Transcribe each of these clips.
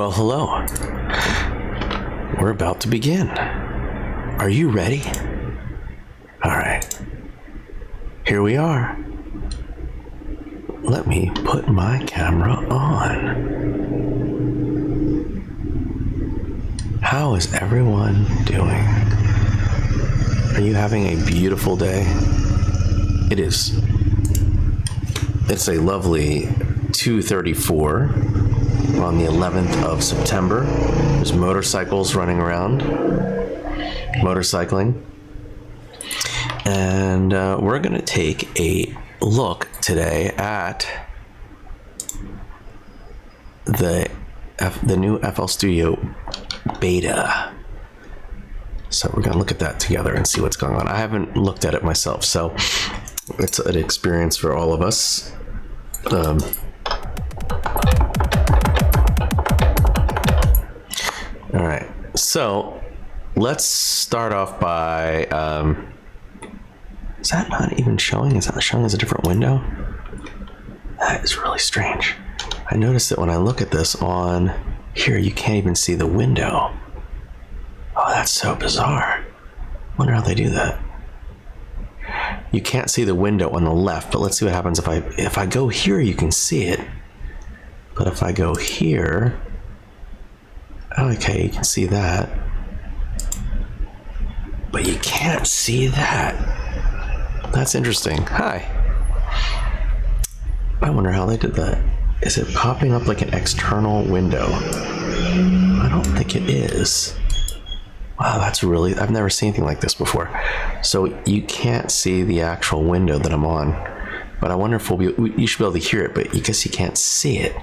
Well, hello. We're about to begin. Are you ready? All right. Here we are. Let me put my camera on. How is everyone doing? Are you having a beautiful day? It is. It's a lovely 2:34 on the 11th of September. There's motorcycles running around, motorcycling. And we're going to take a look today at the new FL Studio beta. So we're going to look at that together and see what's going on. I haven't looked at it myself, so it's an experience for all of us. All right, so let's start off by, is that not even showing? Is that showing as a different window? That is really strange. I noticed that when I look at this on here, you can't even see the window. Oh, that's so bizarre. Wonder how they do that. You can't see the window on the left, but let's see what happens if I go here, you can see it. But if I go here, okay, you can see that. But you can't see that. That's interesting. Hi. I wonder how they did that. Is it popping up like an external window? I don't think it is. Wow, that's really, I've never seen anything like this before. So you can't see the actual window that I'm on, but I wonder if you should be able to hear it, but because you can't see it.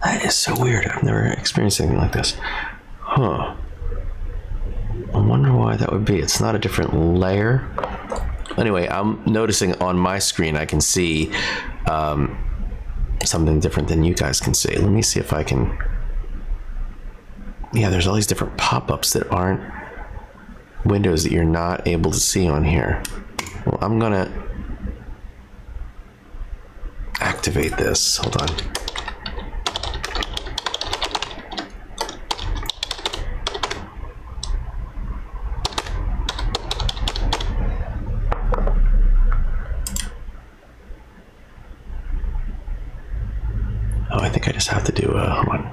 That is so weird. I've never experienced anything like this. Huh. I wonder why that would be. It's not a different layer. Anyway, I'm noticing on my screen I can see something different than you guys can see. Let me see if I can. Yeah, there's all these different pop-ups that aren't windows that you're not able to see on here. Well, I'm gonna activate this. Hold on. Oh, I think I just have to do hold on.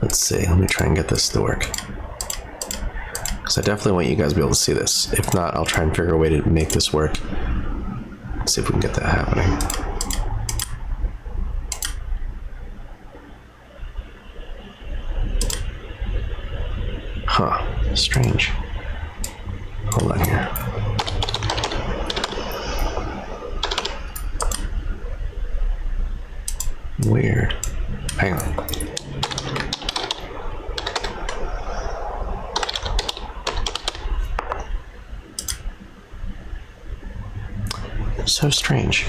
Let's see, let me try and get this to work. Because I definitely want you guys to be able to see this. If not, I'll try and figure a way to make this work. Let's see if we can get that happening. Huh, strange. Hold on here. Weird. Hang on. So strange.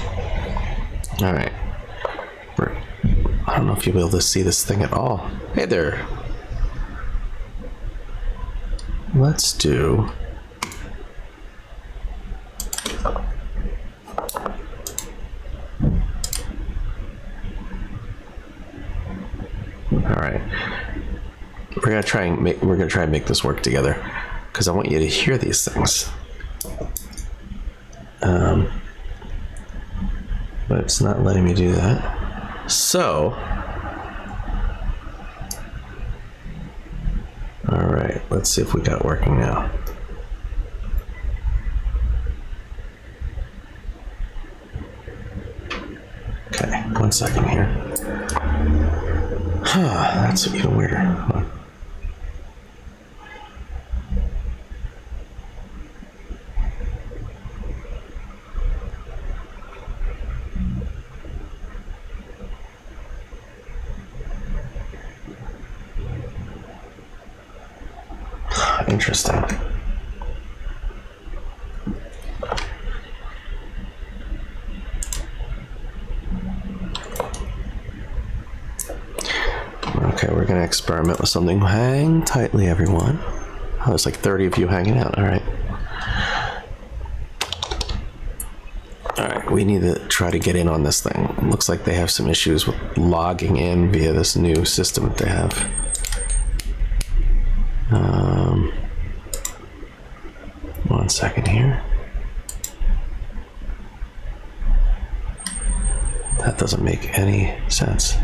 All right. I don't know if you'll be able to see this thing at all. Hey there. Let's do. All right. We're gonna try and make this work together because I want you to hear these things. But it's not letting me do that. So, all right, let's see if we got it working now. Okay, 1 second here. Huh, that's even weirder. Hold on. Interesting. experiment with something. Hang tightly, everyone. Oh, there's like 30 of you hanging out. All right. All right, we need to try to get in on this thing. It looks like they have some issues with logging in via this new system that they have. One second here. That doesn't make any sense.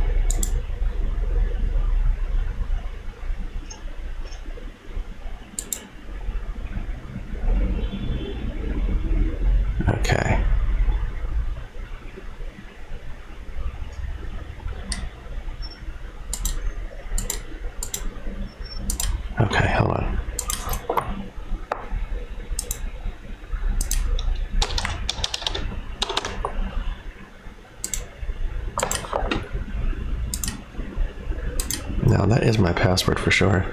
Okay. Okay, hold on. Now that is my password for sure.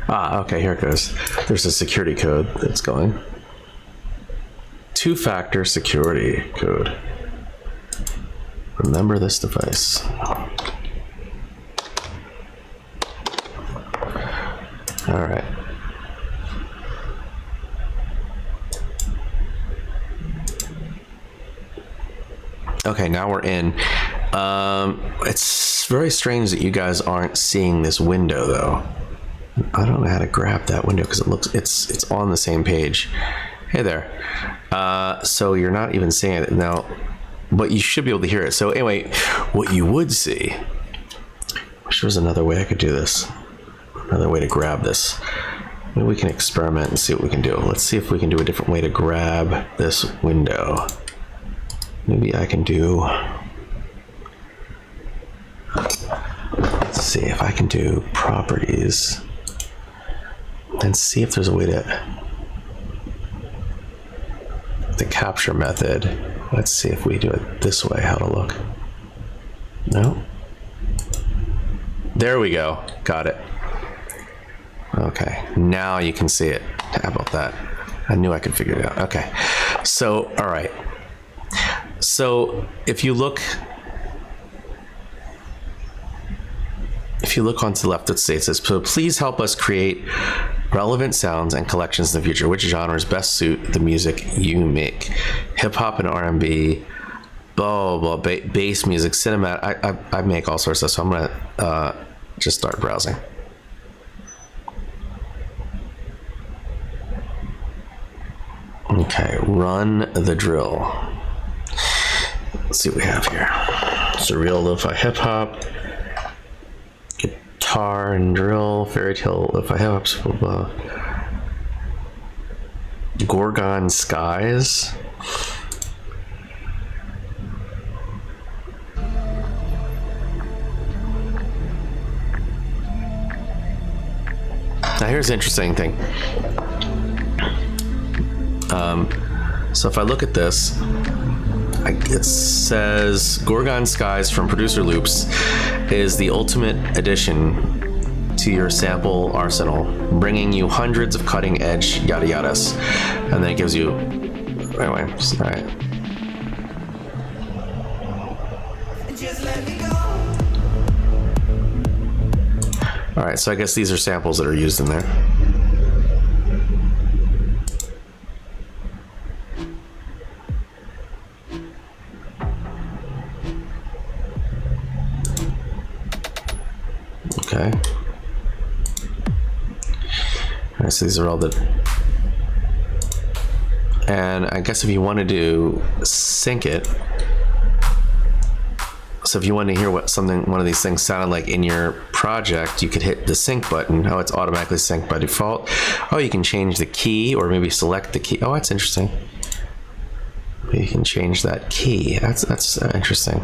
Ah, okay, here it goes. There's a security code that's going. Two-factor security code. Remember this device. All right. Okay, now we're in. It's very strange that you guys aren't seeing this window though. I don't know how to grab that window because it's on the same page. Hey there. So you're not even seeing it now, but you should be able to hear it. So anyway, what you would see, I wish there was another way I could do this. Another way to grab this. Maybe we can experiment and see what we can do. Let's see if we can do a different way to grab this window. Maybe I can do, let's see if I can do properties and see if there's a way to, the capture method. Let's see if we do it this way, how to look. No. There we go. Got it. Okay, now you can see it. How about that? I knew I could figure it out. Okay, so, all right. So if you look onto the left, it says, so please help us create relevant sounds and collections in the future. Which genres best suit the music you make? Hip hop and R&B, blah, blah, blah, bass music, cinematic. I make all sorts of stuff, so I'm gonna just start browsing. Okay, run the drill. Let's see what we have here. Surreal lo-fi hip hop, guitar and drill, fairy tale lo-fi hip hop, blah, blah. Gorgon Skies. Now here's the interesting thing. So if I look at this, it says Gorgon Skies from Producer Loops is the ultimate addition to your sample arsenal, bringing you hundreds of cutting edge yada yadas. And then it gives you, anyway, all right. All right, so I guess these are samples that are used in there. Okay. All right, so these are all the, and I guess if you wanted to sync it, so if you want to hear what one of these things sounded like in your project, you could hit the sync button. Oh, it's automatically synced by default. Oh, you can change the key or maybe select the key. Oh, that's interesting. You can change that key. That's interesting.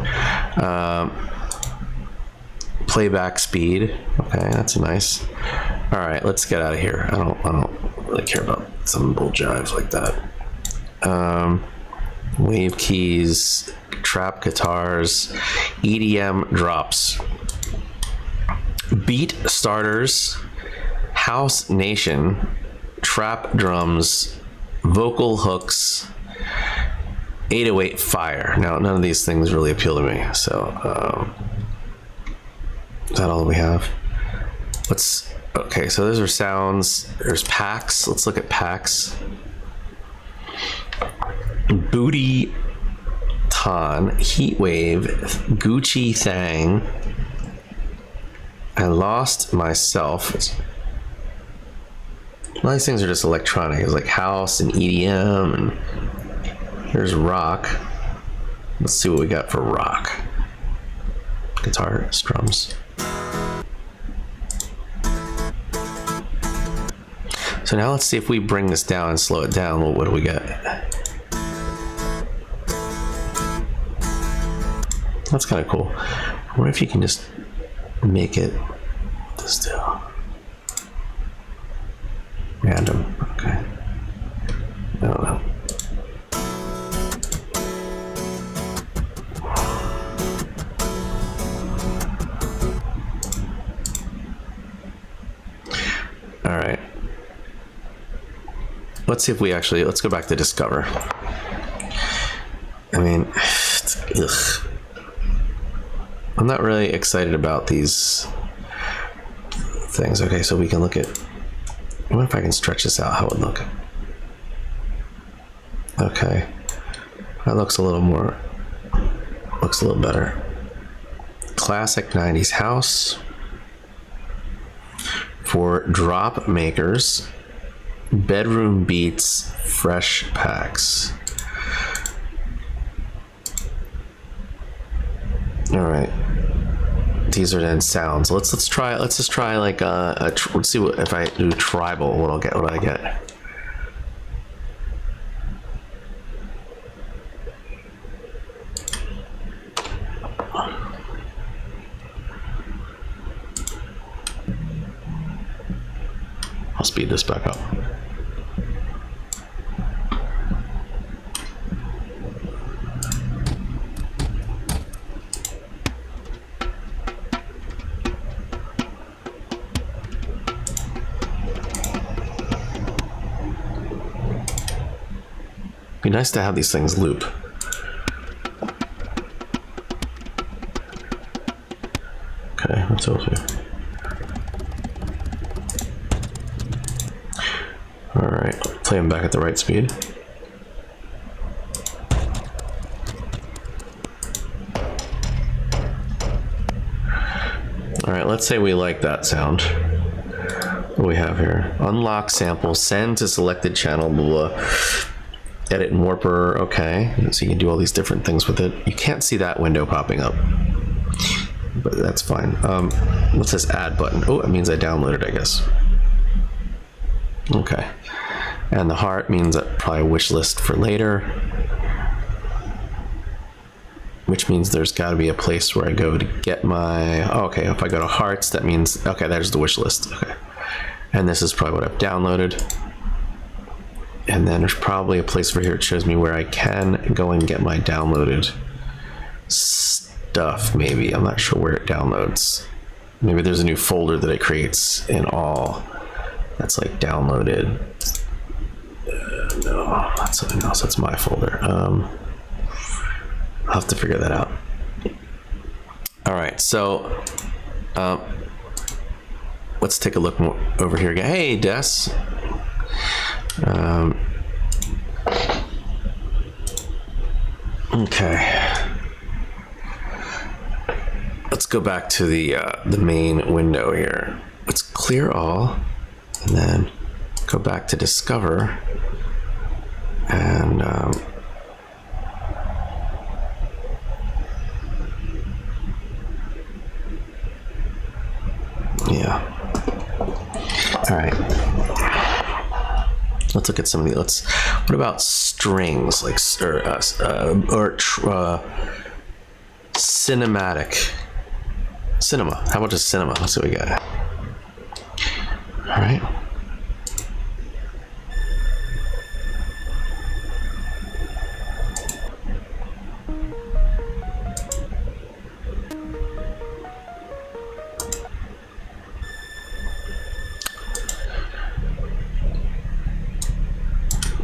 Playback speed. Okay, that's nice. All right, let's get out of here. I don't really care about some bull jives like that. Wave keys, trap guitars, EDM drops, beat starters, house nation, trap drums, vocal hooks, 808 fire. Now, none of these things really appeal to me, so is that all we have? Okay, so those are sounds. There's packs. Let's look at packs. Booty Ton, Heatwave, Gucci Thang. I lost myself. A lot of these things are just electronic. It's like house and EDM, and here's rock. Let's see what we got for rock. Guitar, drums. So now let's see if we bring this down and slow it down. What do we get? That's kind of cool. I wonder if you can just make it this do. Random. Okay. I don't know. All right. Let's see if we actually, let's go back to Discover. I mean, ugh. I'm not really excited about these things. Okay, so we can look at, I wonder if I can stretch this out, how it would look. Okay, that looks a little more, looks a little better. Classic 90s house for drop makers, bedroom beats, fresh packs. All right, these are then sounds. Let's just try like let's see what if I do tribal, what do I get? I'll speed this back up. Be nice to have these things loop. Okay, what's over here? All right, play them back at the right speed. All right, let's say we like that sound. What do we have here? Unlock sample, send to selected channel, blah, blah. Edit and warper, okay. So you can do all these different things with it. You can't see that window popping up, but that's fine. What's this add button? Oh, it means I downloaded, I guess. Okay. And the heart means that probably a wish list for later, which means there's got to be a place where I go to get my, oh, okay, if I go to hearts, that means, okay, there's the wish list. Okay. And this is probably what I've downloaded. And then there's probably a place over here that shows me where I can go and get my downloaded stuff, maybe. I'm not sure where it downloads. Maybe there's a new folder that it creates in all that's like downloaded. No, that's something else. That's my folder. I'll have to figure that out. All right, so let's take a look more over here again. Hey, Des. Okay. Let's go back to the main window here. Let's clear all, and then go back to Discover, and yeah. All right. Let's look at some of the. What about strings, like cinematic? Cinema. How about just cinema? Let's see what we got. All right.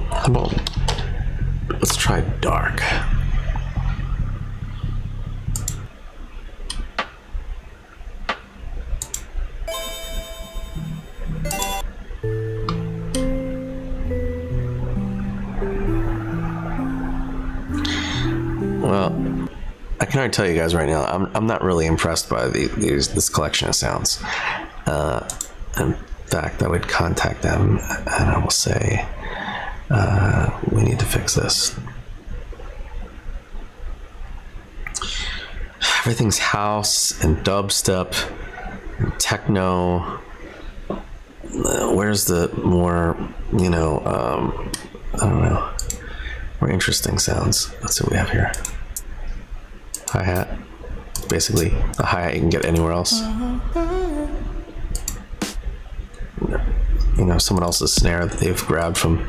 How about, let's try dark. Well, I can already tell you guys right now, I'm not really impressed by this collection of sounds. In fact, I would contact them and I will say, we need to fix this. Everything's house and dubstep and techno. Where's the more, you know, I don't know, more interesting sounds? Let's see what we have here. Hi-hat. Basically, a hi-hat you can get anywhere else. You know, someone else's snare that they've grabbed from.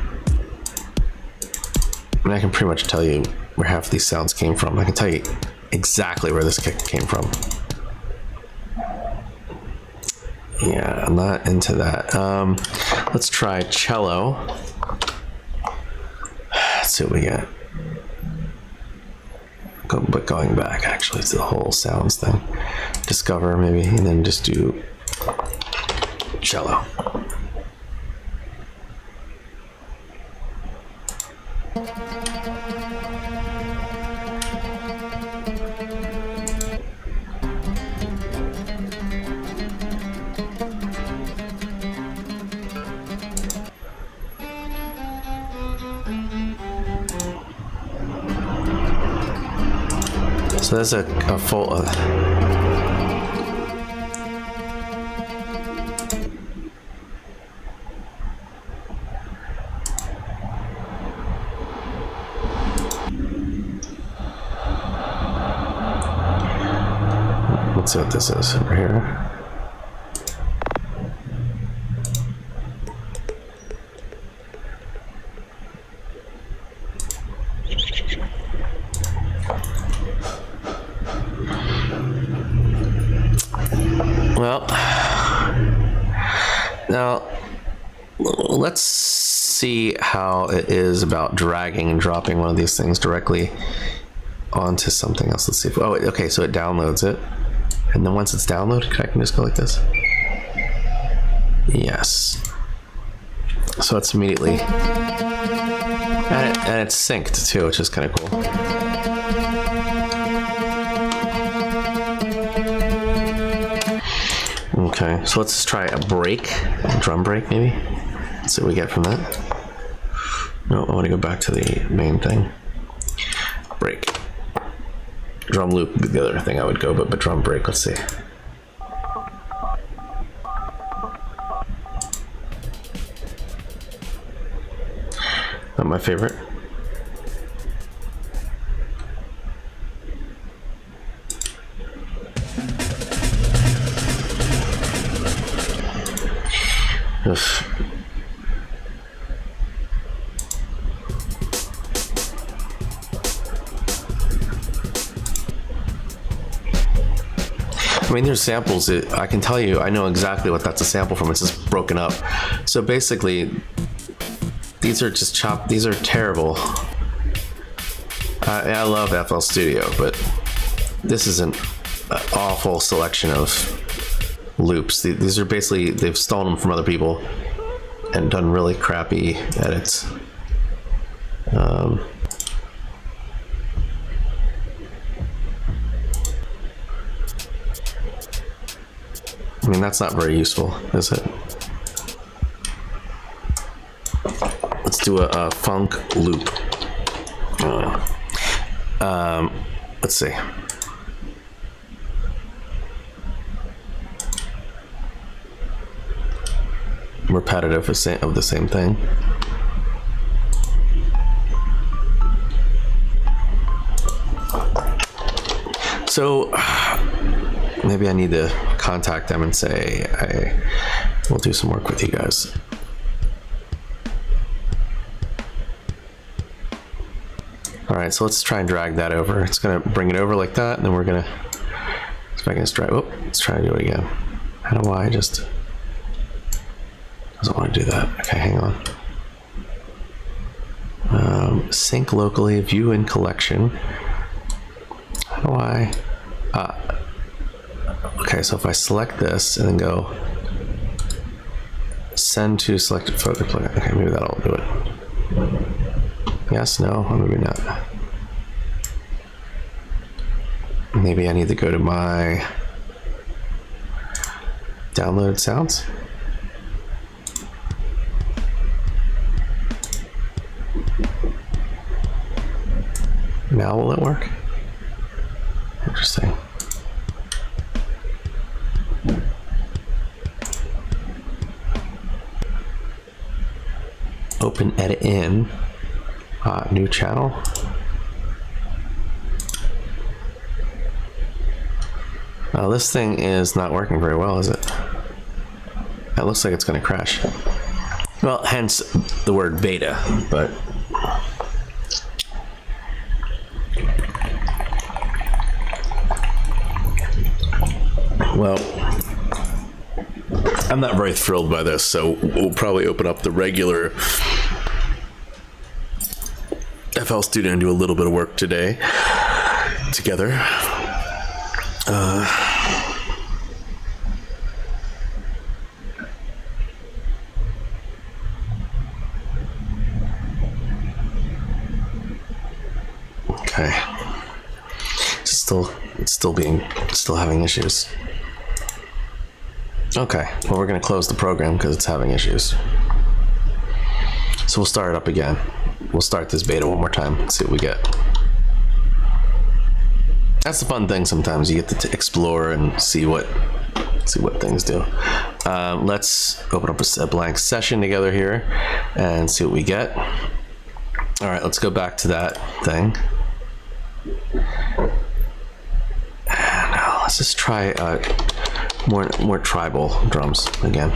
I mean, I can pretty much tell you where half these sounds came from. I can tell you exactly where this kick came from. Yeah, I'm not into that. Let's try cello. Let's see what we get. But going back actually to the whole sounds thing. Discover maybe, and then just do cello. So there's a full. Let's see what this is over here. Well, now let's see how it is about dragging and dropping one of these things directly onto something else. Let's see if, oh, okay, so it downloads it. And then once it's downloaded, I can just go like this. Yes. So it's immediately, and it's synced too, which is kind of cool. Okay, so let's try a break, a drum break maybe. Let's see what we get from that. No, I want to go back to the main thing. Break. Drum loop would be the other thing I would go, but drum break, let's see. Not my favorite. Yes. I mean, there's samples. I can tell you, I know exactly what that's a sample from. It's just broken up. So basically, these are just chopped. These are terrible. I love FL Studio, but this is an awful selection of loops. These are basically, they've stolen them from other people and done really crappy edits. I mean, that's not very useful, is it? Let's do a funk loop. Let's see. Repetitive of the same thing. So maybe I need to contact them and say I will do some work with you guys. All right, so let's try and drag that over. It's gonna bring it over like that, and then we're gonna, if I can just try, oh, let's try to do it again. How do I just, doesn't want to do that. Okay, hang on. Sync locally, view in collection. How do I, okay, so if I select this and then go send to selected photo plugin. Okay, maybe that'll do it. Yes, no, or maybe not. Maybe I need to go to my download sounds. Now will it work? Interesting. Open edit in. New channel. Well, this thing is not working very well, is it? It looks like it's going to crash. Well, hence the word beta, but well, I'm not very thrilled by this, so we'll probably open up the regular FL Studio and do a little bit of work today together. Okay. It's still having issues. Okay, well, we're going to close the program because it's having issues. So we'll start it up again. We'll start this beta one more time and see what we get. That's the fun thing sometimes. You get to explore and see what things do. Let's open up a blank session together here and see what we get. All right, let's go back to that thing. And let's just try more tribal drums again.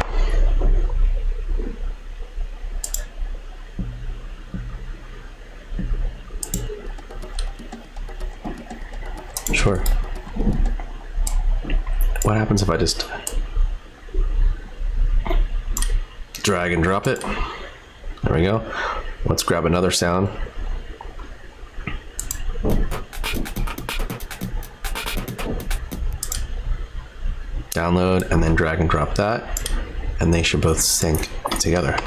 Sure. What happens if I just drag and drop it? There we go. Let's grab another sound. Download and then drag and drop that, and they should both sync together.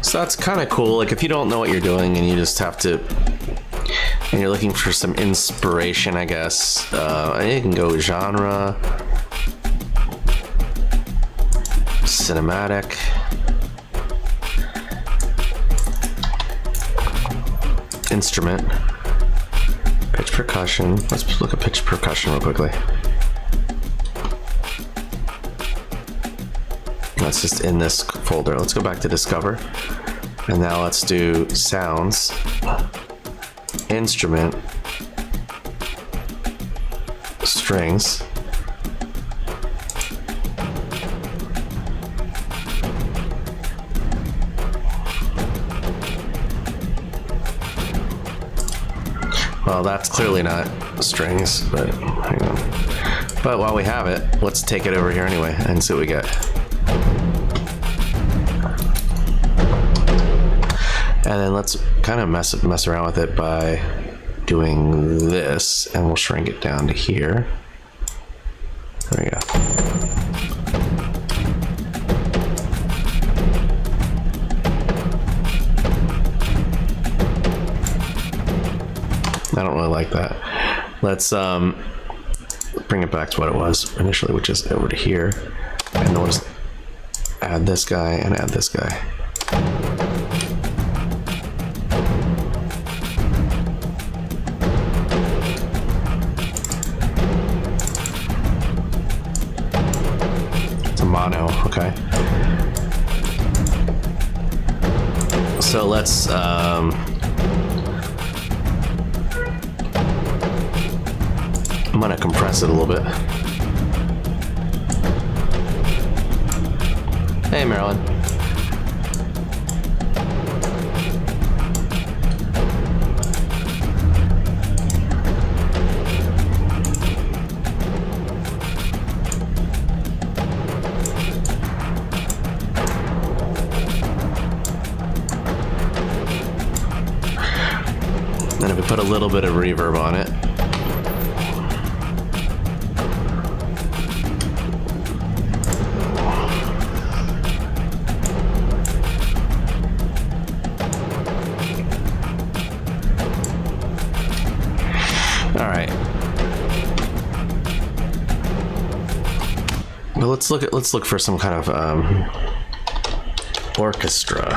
So that's kind of cool. Like if you don't know what you're doing and you just have to, and you're looking for some inspiration, I guess, you can go genre, cinematic, instrument, pitch percussion. Let's look at pitch percussion real quickly. That's just in this folder. Let's go back to Discover. And now let's do sounds, instrument, strings, well, that's clearly not strings, but hang on. But while we have it, let's take it over here anyway and see what we get. And then let's kind of mess around with it by doing this, and we'll shrink it down to here. There we go. I don't really like that. Let's bring it back to what it was initially, which is over to here. And then we'll just add this guy and add this guy. Mono, okay. So let's I'm gonna compress it a little bit. Hey, Marilyn. we put a little bit of reverb on it. All right. Well, let's look for some kind of orchestra.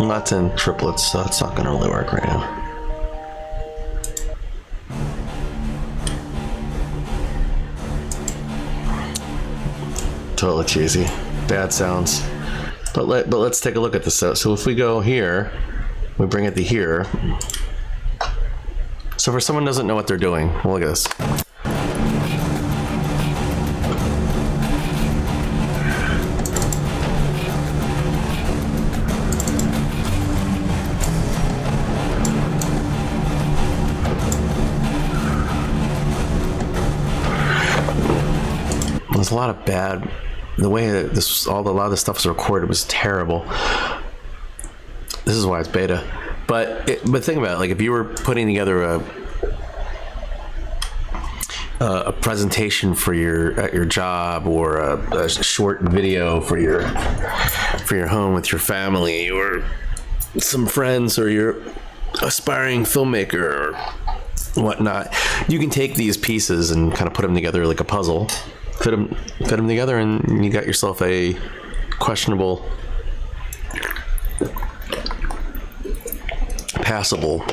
That's in triplets, so it's not going to really work right now. Totally cheesy, bad sounds. But let's take a look at this. So if we go here, we bring it to here. So for someone who doesn't know what they're doing, look at this. There's a lot of bad. The way that a lot of this stuff was recorded was terrible. This is why it's beta. But think about it. Like if you were putting together a presentation for at your job, or a short video for your home with your family or some friends, or your aspiring filmmaker or whatnot, you can take these pieces and kind of put them together like a puzzle. Fit them together, and you got yourself a questionable, passable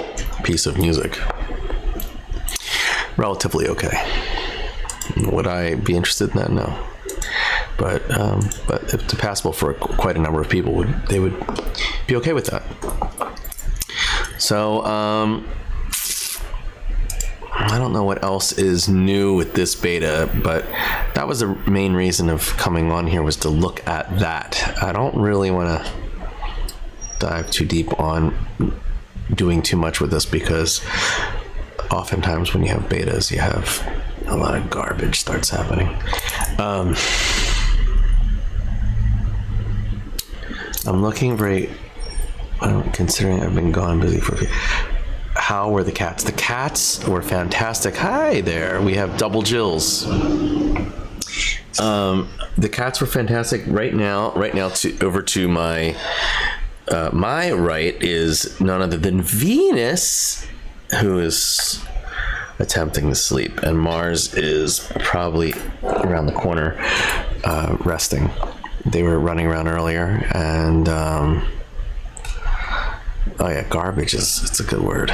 piece of music. Relatively okay. Would I be interested in that? No. But if it's passable for quite a number of people, they would be okay with that. So I don't know what else is new with this beta, but that was the main reason of coming on here, was to look at that. I don't really want to dive too deep on doing too much with this, because oftentimes when you have betas, you have a lot of garbage starts happening. I'm looking considering I've been gone busy for a few. How were the cats? The cats were fantastic. Hi there. We have double Jills. The cats were fantastic. Right now, over to my right is none other than Venus, who is attempting to sleep, and Mars is probably around the corner, resting. They were running around earlier, and oh yeah, garbage it's a good word.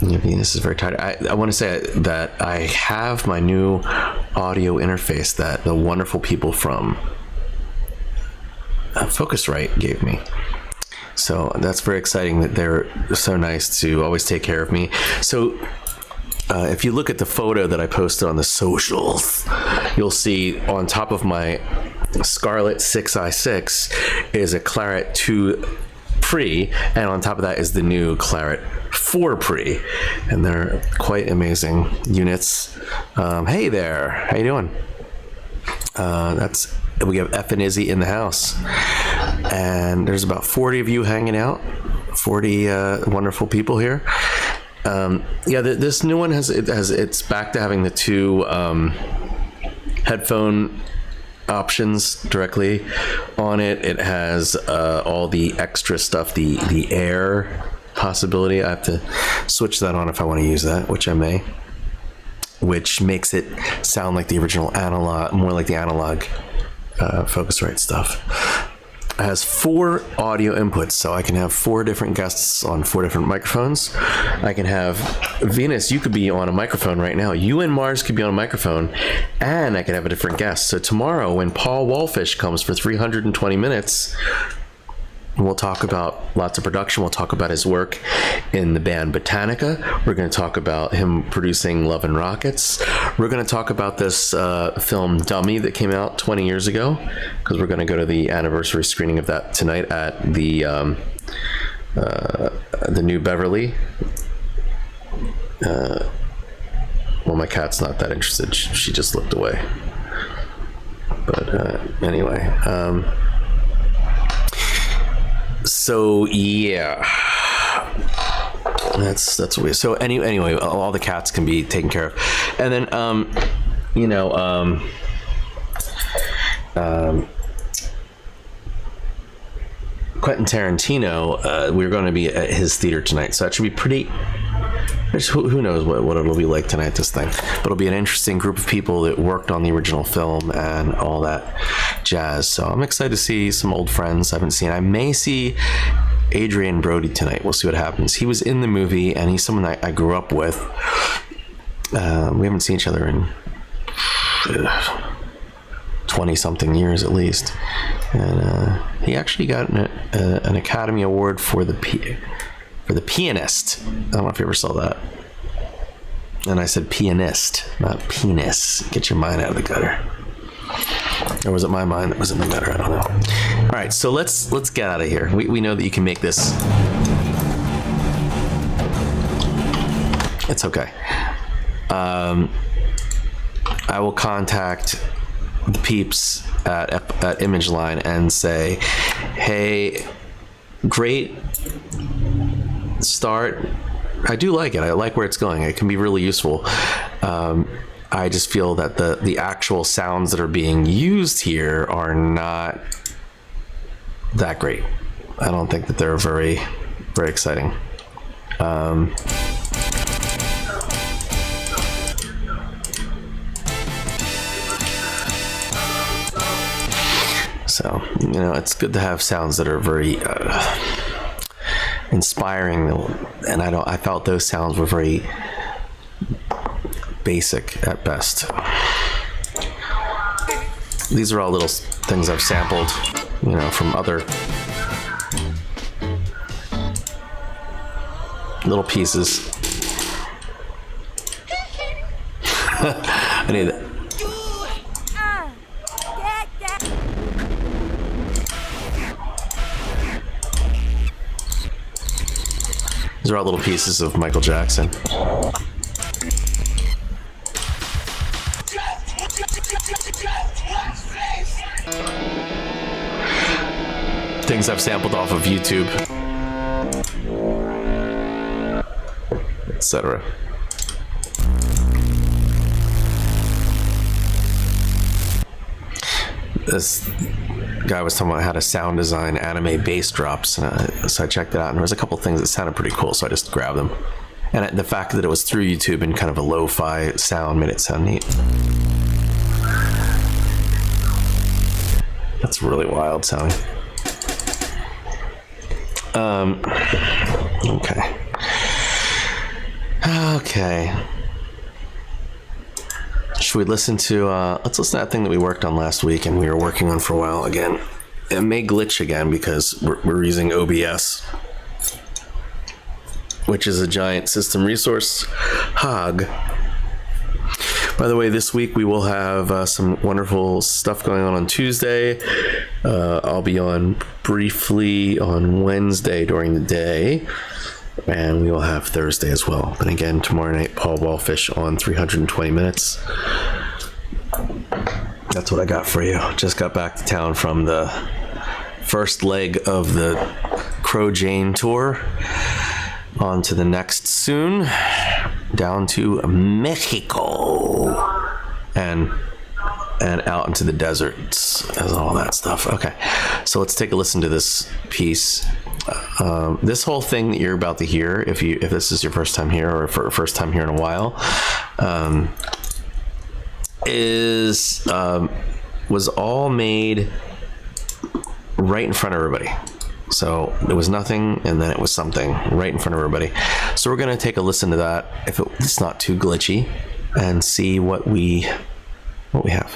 Venus is very tired. I want to say that I have my new audio interface that the wonderful people from Focusrite gave me. So that's very exciting that they're so nice to always take care of me. So if you look at the photo that I posted on the socials, you'll see on top of my Scarlett 6i6 is a Claret 2 Pre, and on top of that is the new Claret 4 Pre, and they're quite amazing units. Hey there, how you doing? We have F and Izzy in the house, and there's about 40 of you hanging out. 40 wonderful people here. This new one it's back to having the two headphone options directly on it. It has all the extra stuff, the air possibility. I have to switch that on if I want to use that, which I may, which makes it sound like the original analog, more like the analog Focusrite stuff. It has 4 audio inputs, so I can have 4 different guests on 4 different microphones. I can have Venus, you could be on a microphone right now. You and Mars could be on a microphone, and I could have a different guest. So tomorrow, when Paul Wallfish comes for 320 minutes, We'll talk about lots of production. We'll talk about his work in the band Botanica. We're going to talk about him producing Love and Rockets. We're going to talk about this film Dummy that came out 20 years ago, because we're going to go to the anniversary screening of that tonight at the New Beverly. Well, my cat's not that interested. She just looked away. But anyway, so yeah, that's weird. So anyway, all the cats can be taken care of, and then Quentin Tarantino, we're going to be at his theater tonight, so that should be pretty. Who knows what it'll be like tonight, this thing. But it'll be an interesting group of people that worked on the original film and all that jazz. So I'm excited to see some old friends I haven't seen. I may see Adrian Brody tonight. We'll see what happens. He was in the movie, and he's someone I grew up with. We haven't seen each other in 20-something years at least. And he actually got an Academy Award for the Pianist. I don't know if you ever saw that. And I said pianist, not penis. Get your mind out of the gutter. Or was it my mind that was in the gutter? I don't know. All right, so let's get out of here. We know that you can make this. It's okay. I will contact the peeps at ImageLine and say, hey, great start. I do like it. I like where it's going. It can be really useful. I just feel that the actual sounds that are being used here are not that great. I don't think that they're very, very exciting. So, it's good to have sounds that are very inspiring, and I felt those sounds were very basic at best. These are all little things I've sampled, from other little pieces. I need that. These are all little pieces of Michael Jackson. Things I've sampled off of YouTube, etc. This guy was talking about how to sound design anime bass drops, so I checked it out, and there was a couple things that sounded pretty cool, so I just grabbed them. And the fact that it was through YouTube and kind of a lo-fi sound made it sound neat. That's really wild sounding. Okay. Should we listen to, let's listen to that thing that we worked on last week and we were working on for a while again. It may glitch again because we're using OBS, which is a giant system resource hog. By the way, this week we will have some wonderful stuff going on Tuesday. I'll be on briefly on Wednesday during the day, and we will have Thursday as well. And again, tomorrow night, Paul Wallfish on 320 Minutes. That's what I got for you. Just got back to town from the first leg of the Crow Jane tour. On to the next soon, down to Mexico, and out into the deserts and all that stuff. Okay, so let's take a listen to this piece. This whole thing that you're about to hear, if this is your first time here or for first time here in a while, was all made right in front of everybody. So there was nothing, and then it was something right in front of everybody. So we're gonna take a listen to that, if it's not too glitchy, and see what we have.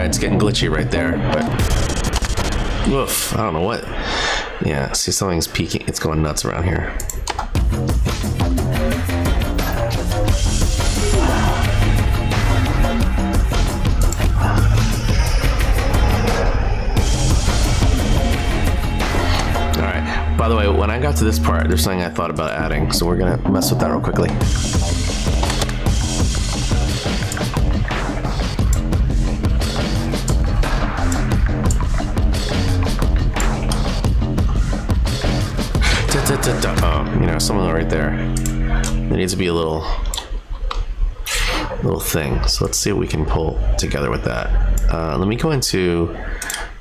right, it's getting glitchy right there, but oof, I don't know what. Yeah, see, something's peaking. It's going nuts around here. By the way, when I got to this part, there's something I thought about adding, so we're gonna mess with that real quickly. Oh, you know, something right there. There needs to be a little thing. So let's see what we can pull together with that. Let me go into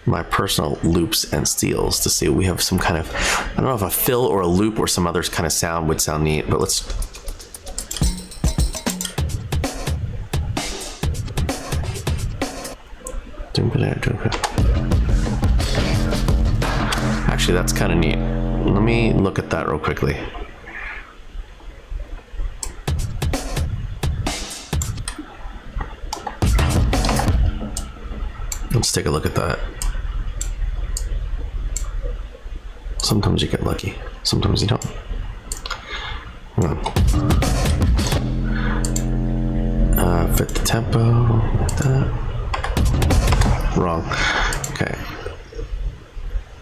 my personal loops and steals to see if we have some kind of, I don't know if a fill or a loop or some other kind of sound would sound neat, but let's. Actually, that's kind of neat. Let me look at that real quickly. Let's take a look at that. Sometimes you get lucky, sometimes you don't. Fit the tempo, like that. Wrong. Okay.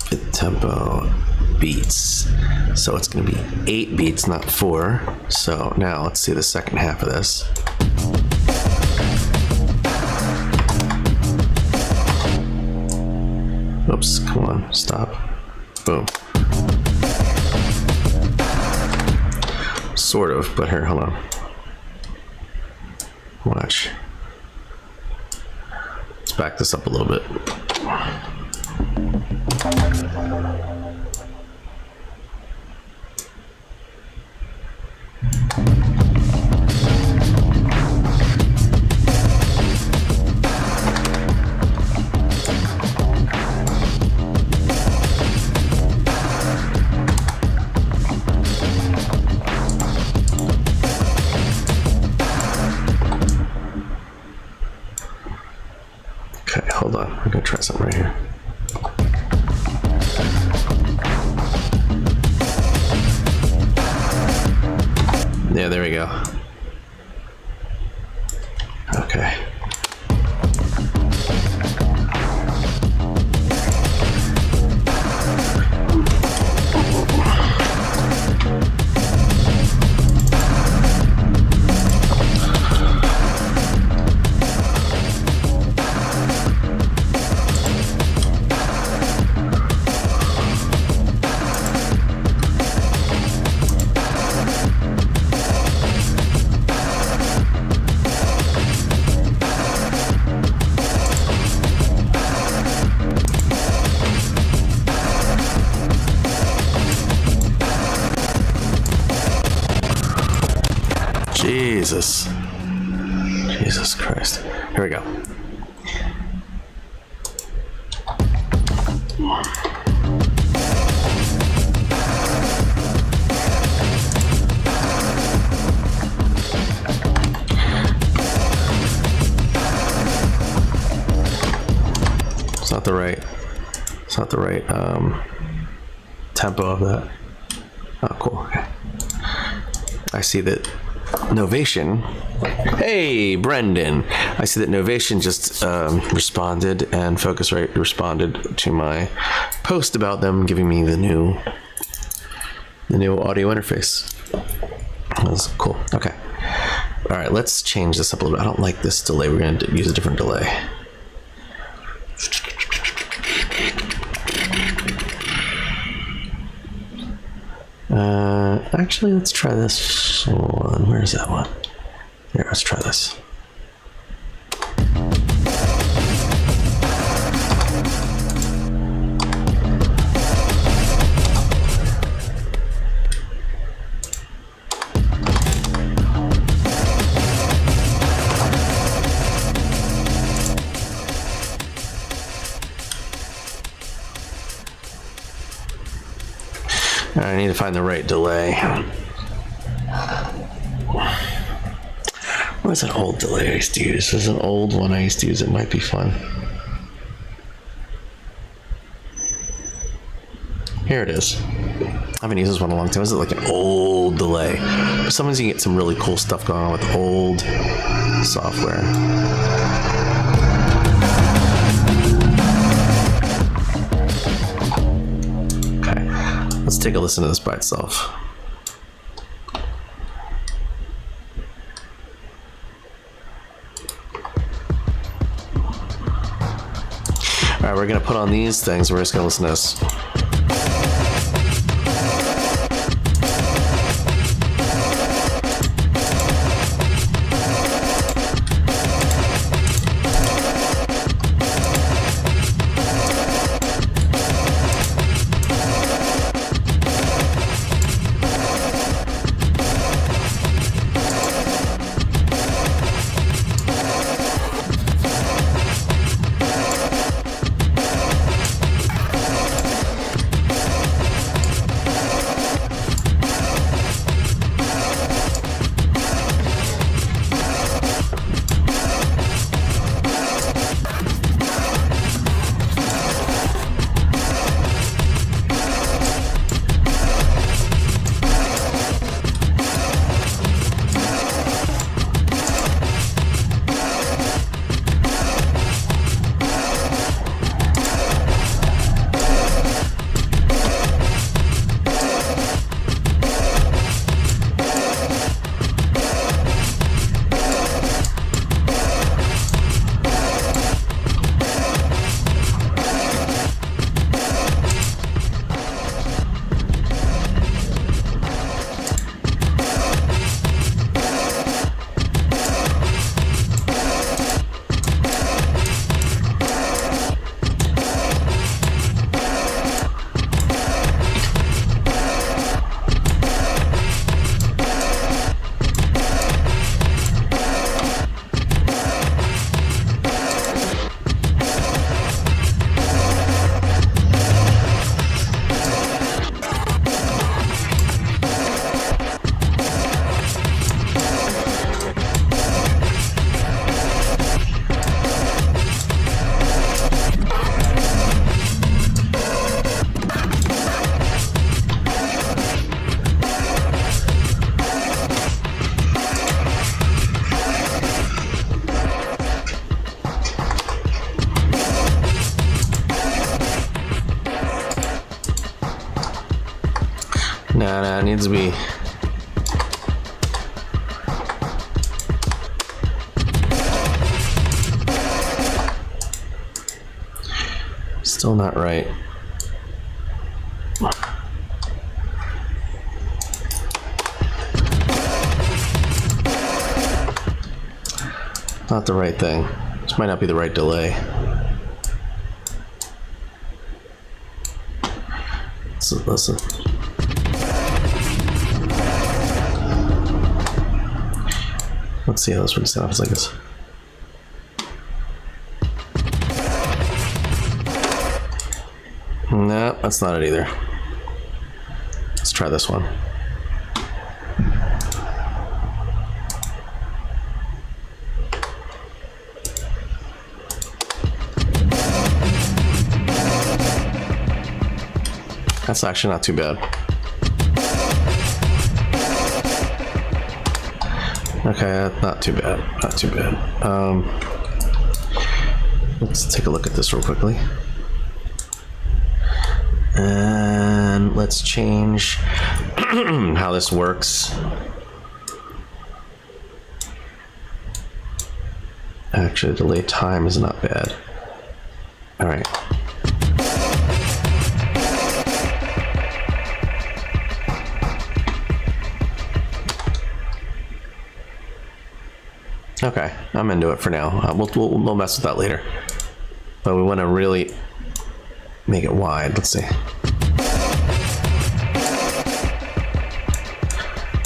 Fit the tempo, beats. So it's gonna be 8 beats, not 4. So now let's see the second half of this. Oops, come on, stop. Boom. Sort of, but here, hold on. Watch. Let's back this up a little bit. Okay, hold on. I'm gonna try something right here. Yeah, there we go. Okay. Jesus Christ. Here we go. It's not the right tempo of that. Oh, cool. Okay. I see that Novation. Hey, Brendan. I see that Novation just responded, and Focusrite responded to my post about them giving me the new audio interface. That's cool. Okay. All right, let's change this up a little bit. I don't like this delay. We're going to use a different delay. Actually, let's try this one. Where's that one? Here, let's try this. I need to find the right delay. What's an old delay I used to use? There's an old one I used to use. It might be fun. Here it is. I haven't used this one in a long time. This is like an old delay. But sometimes you get some really cool stuff going on with old software. Okay, let's take a listen to this by itself. All right, we're gonna put on these things. We're just gonna listen to this. Nah, it needs to be. Still not right. Not the right thing. This might not be the right delay. So listen. Let's see how this one sounds like this. No, that's not it either. Let's try this one. That's actually not too bad. Okay, not too bad. Not too bad. Let's take a look at this real quickly. And let's change how this works. Actually, delay time is not bad. All right. Okay, I'm into it for now. We'll mess with that later. But we want to really make it wide. Let's see.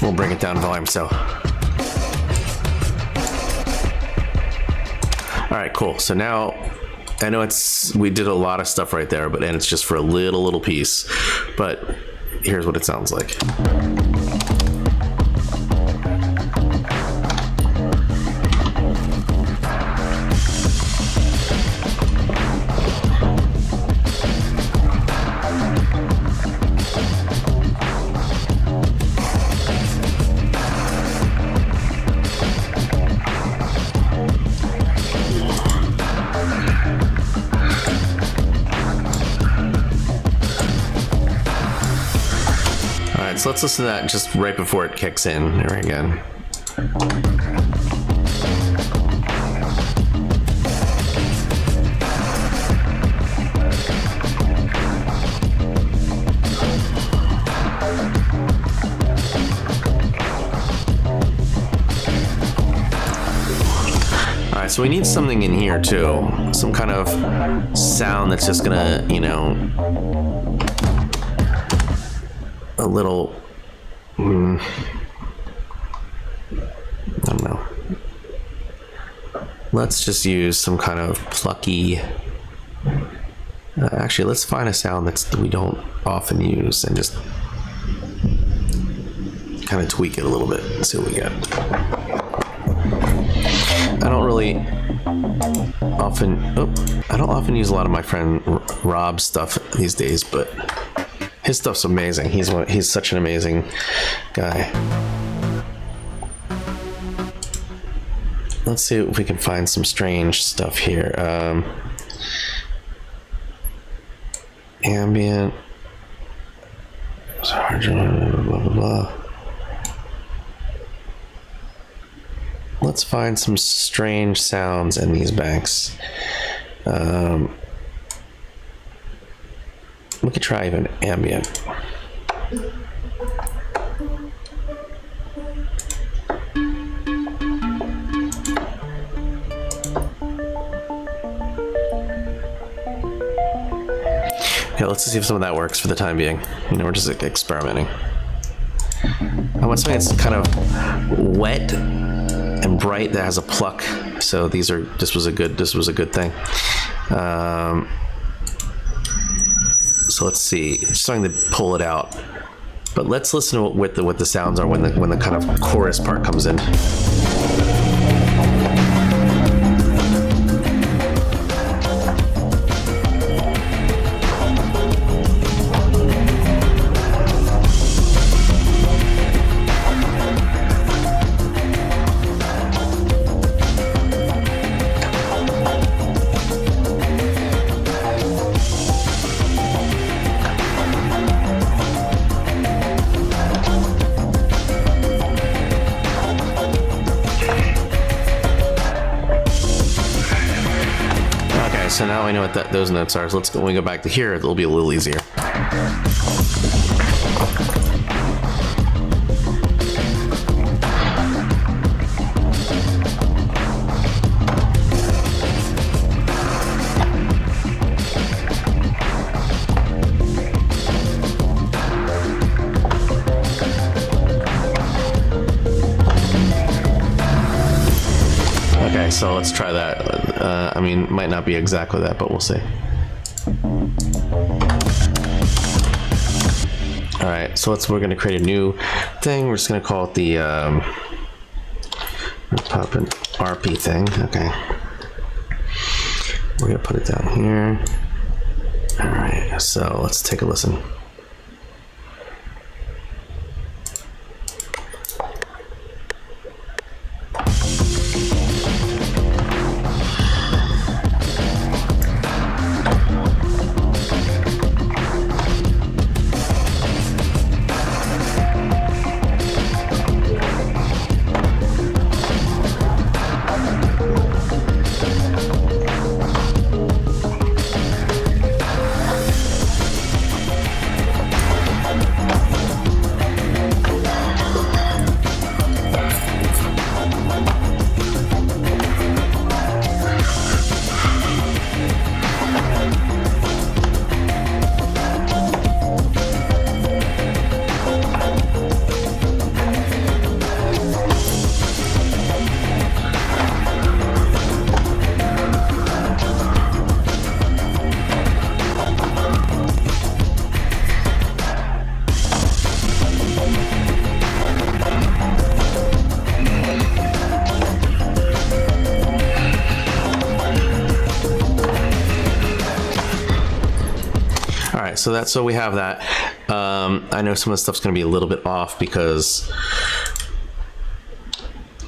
We'll bring it down volume, so. All right, cool. So now, I know we did a lot of stuff right there, and it's just for a little piece. But here's what it sounds like. right, so let's listen to that just right before it kicks in. There we go. So we need something in here too, some kind of sound that's just gonna, you know, a little, I don't know. Let's just use some kind of plucky, actually let's find a sound that we don't often use and just kind of tweak it a little bit and see what we get. I don't often use a lot of my friend Rob's stuff these days, but his stuff's amazing. He's such an amazing guy. Let's see if we can find some strange stuff here. Ambient. Blah, blah, blah. Let's find some strange sounds in these banks. We could try even ambient. Okay, let's see if some of that works for the time being. You know, we're just experimenting. I want something that's kind of wet and bright that has a pluck. So this was a good thing. So let's see, just starting to pull it out. But let's listen to what the sounds are when the kind of chorus part comes in. So now I know what those notes are. So when we go back to here, it'll be a little easier. Okay, so let's try that. I mean, might not be exactly that, but we'll see. All right, so we're going to create a new thing. We're just going to call it the pop an RP thing. Okay, we're going to put it down here. All right, so let's take a listen. So we have that. I know some of the stuff's going to be a little bit off because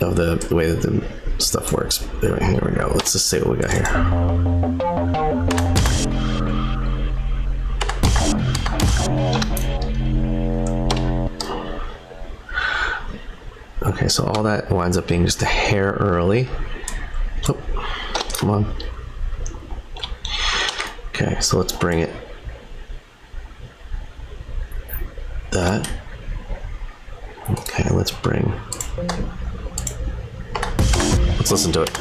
of the way that the stuff works. Here we go. Let's just see what we got here. Okay, so all that winds up being just a hair early. Oh, come on. Okay, so let's bring it. That. Okay, let's listen to it.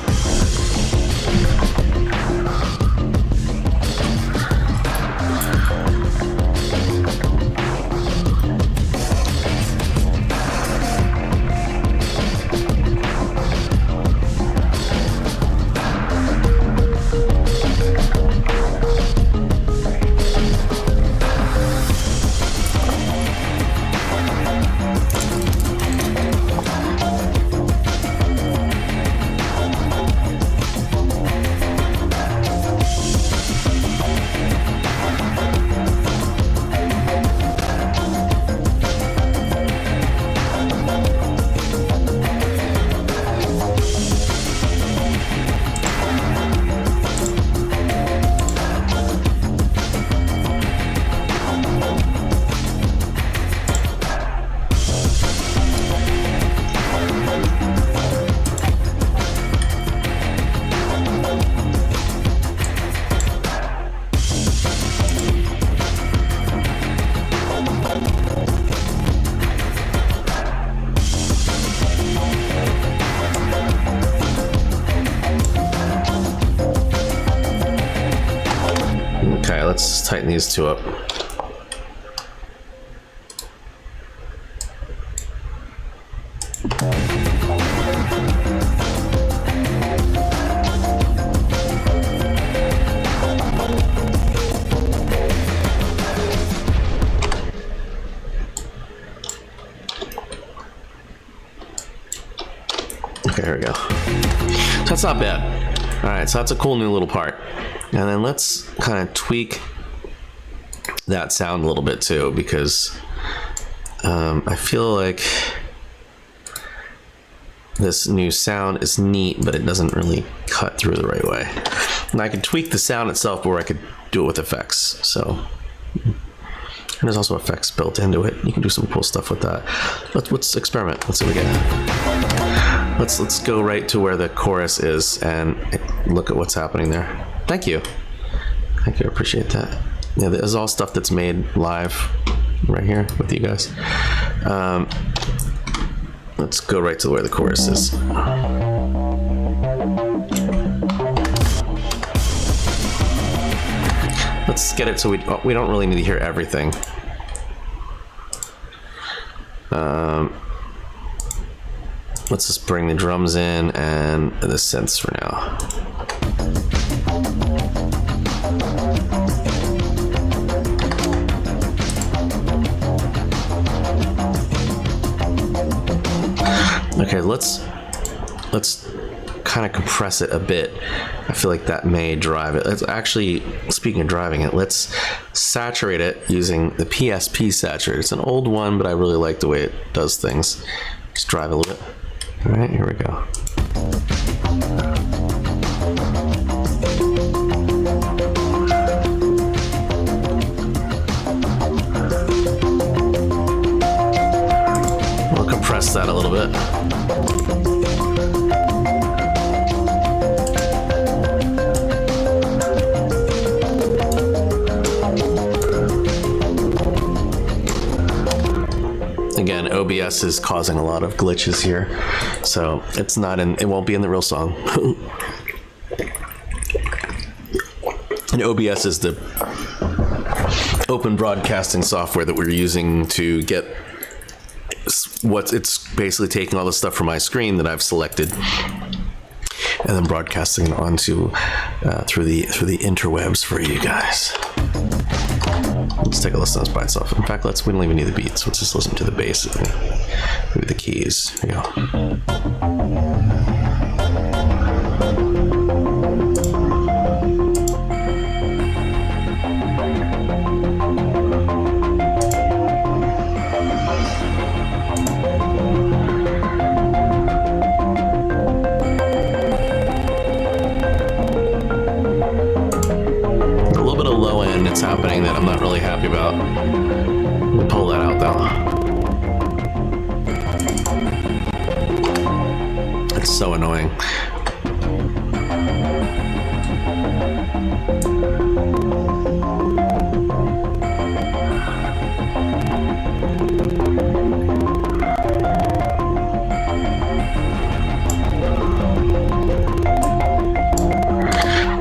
Okay, let's tighten these two up. Okay, here we go. So that's not bad. All right, so that's a cool new little part. And then let's kind of tweak that sound a little bit too, because I feel like this new sound is neat, but it doesn't really cut through the right way. And I could tweak the sound itself, or I could do it with effects. So, and there's also effects built into it. You can do some cool stuff with that. Let's experiment. Let's see what we get. Let's go right to where the chorus is and look at what's happening there. Thank you. Thank you. I appreciate that. Yeah, this is all stuff that's made live right here with you guys. Let's go right to where the chorus is. Let's get it so we don't really need to hear everything. Let's just bring the drums in and the synths for now. Okay, let's kind of compress it a bit. I feel like that may drive it. Let's actually, speaking of driving it, let's saturate it using the PSP saturator. It's an old one, but I really like the way it does things. Just drive a little bit. All right, here we go. We'll compress that a little bit. Again, OBS is causing a lot of glitches here, so it's not in. It won't be in the real song. And OBS is the open broadcasting software that we're using to get it's basically taking all the stuff from my screen that I've selected and then broadcasting it onto through the interwebs for you guys. Let's take a listen to this by itself. In fact, we don't even need the beats. Let's just listen to the bass and maybe the keys. Here we go. It's happening that I'm not really happy about. We'll pull that out though. So annoying.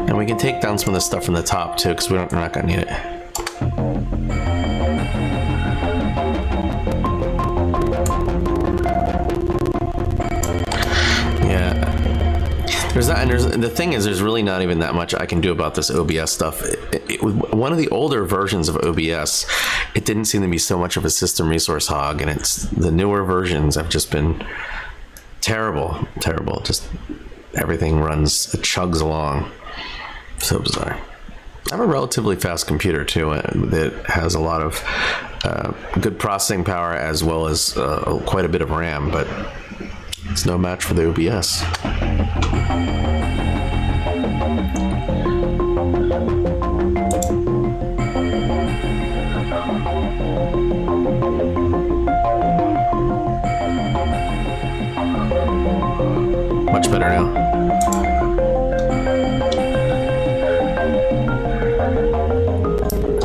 And we can take down some of the stuff from the top too, because we're not gonna need it. There's that, and the thing is, there's really not even that much I can do about this OBS stuff. One of the older versions of OBS, it didn't seem to be so much of a system resource hog, and the newer versions have just been terrible. Just everything runs, it chugs along. So bizarre. I have a relatively fast computer too that has a lot of good processing power as well as quite a bit of RAM, but it's no match for the OBS. Much better now.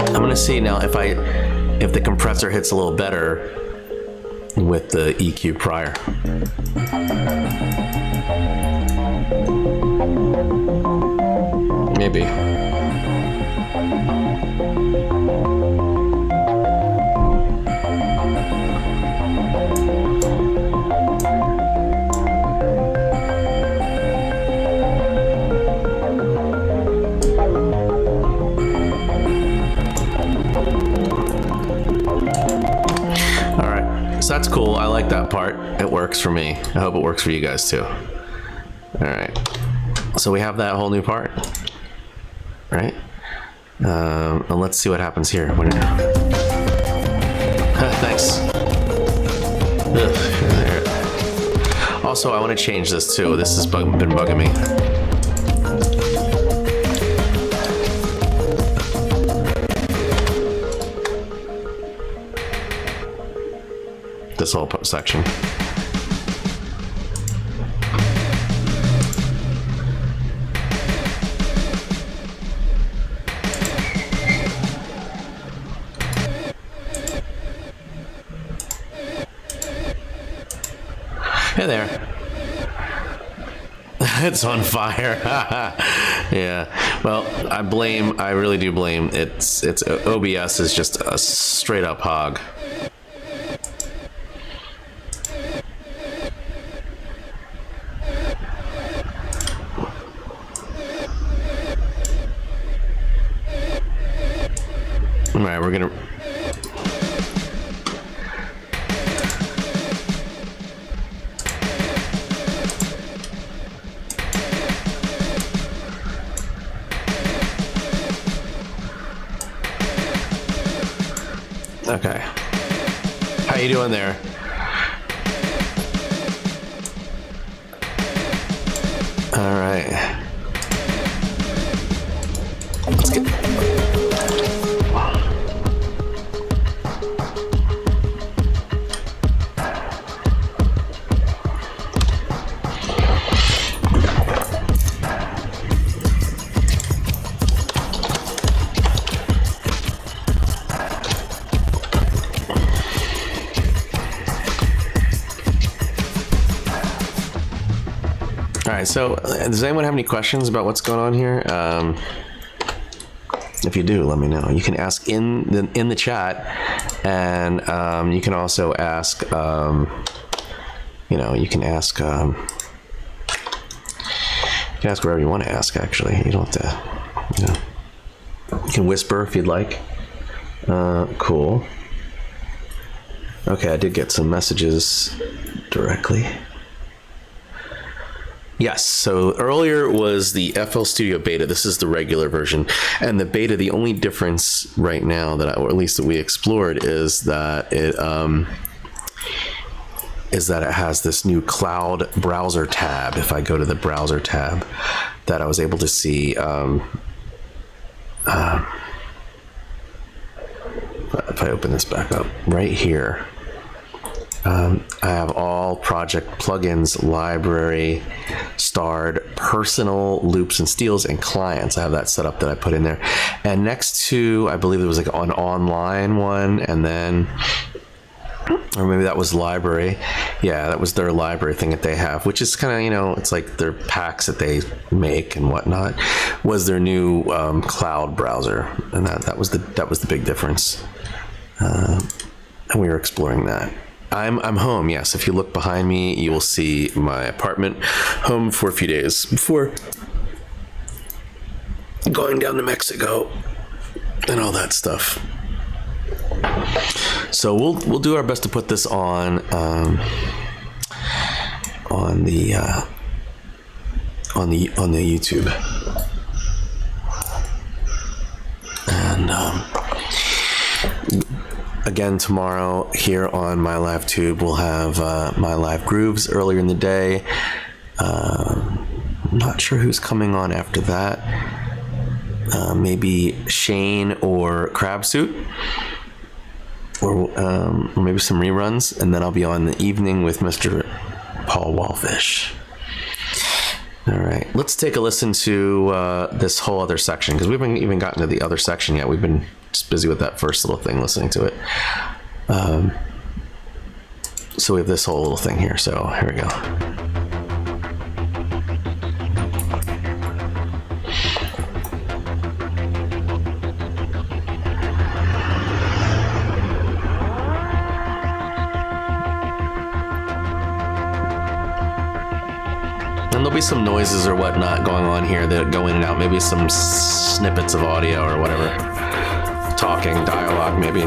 I'm gonna see now if the compressor hits a little better with the EQ prior. Maybe. So that's cool. I like that part. It works for me. I hope it works for you guys too. All right. So we have that whole new part, right? And let's see what happens here. Thanks. Ugh. Also, I want to change this too. This has been bugging me. This whole section. Hey there. It's on fire. Yeah. Well, I really do blame it's OBS is just a straight up hog. All right, we're gonna. Okay. How you doing there? All right. Let's get. All right, so does anyone have any questions about what's going on here? If you do, let me know. You can ask in the chat, and you can also ask. You can ask. You can ask wherever you want to ask. Actually, you don't have to. You can whisper if you'd like. Cool. Okay, I did get some messages directly. Yes, so earlier was the FL Studio beta. This is the regular version. And the beta, the only difference right now or at least that we explored, is that it has this new cloud browser tab. If I go to the browser tab, that I was able to see if I open this back up right here. I have all project plugins, library, starred, personal loops and steals, and clients. I have that set up that I put in there. And next to, I believe there was like an online one, and then, or maybe that was library. Yeah, that was their library thing that they have, which is kind of, you know, it's like their packs that they make and whatnot, was their new cloud browser. And that was the big difference. And we were exploring that. I'm home, yes. If you look behind me, you will see my apartment, home for a few days before going down to Mexico and all that stuff. So we'll do our best to put this on the YouTube. And again, tomorrow here on MyLiveTube, we'll have My Live Grooves earlier in the day. I'm not sure who's coming on after that. Maybe Shane or Crabsuit, or maybe some reruns, and then I'll be on the evening with Mr. Paul Wallfish. All right, let's take a listen to this whole other section, because we haven't even gotten to the other section yet. We've been just busy with that first little thing, listening to it. So we have this whole little thing here. So here we go. And there'll be some noises or whatnot going on here that go in and out. Maybe some snippets of audio or whatever. Talking, dialogue, maybe.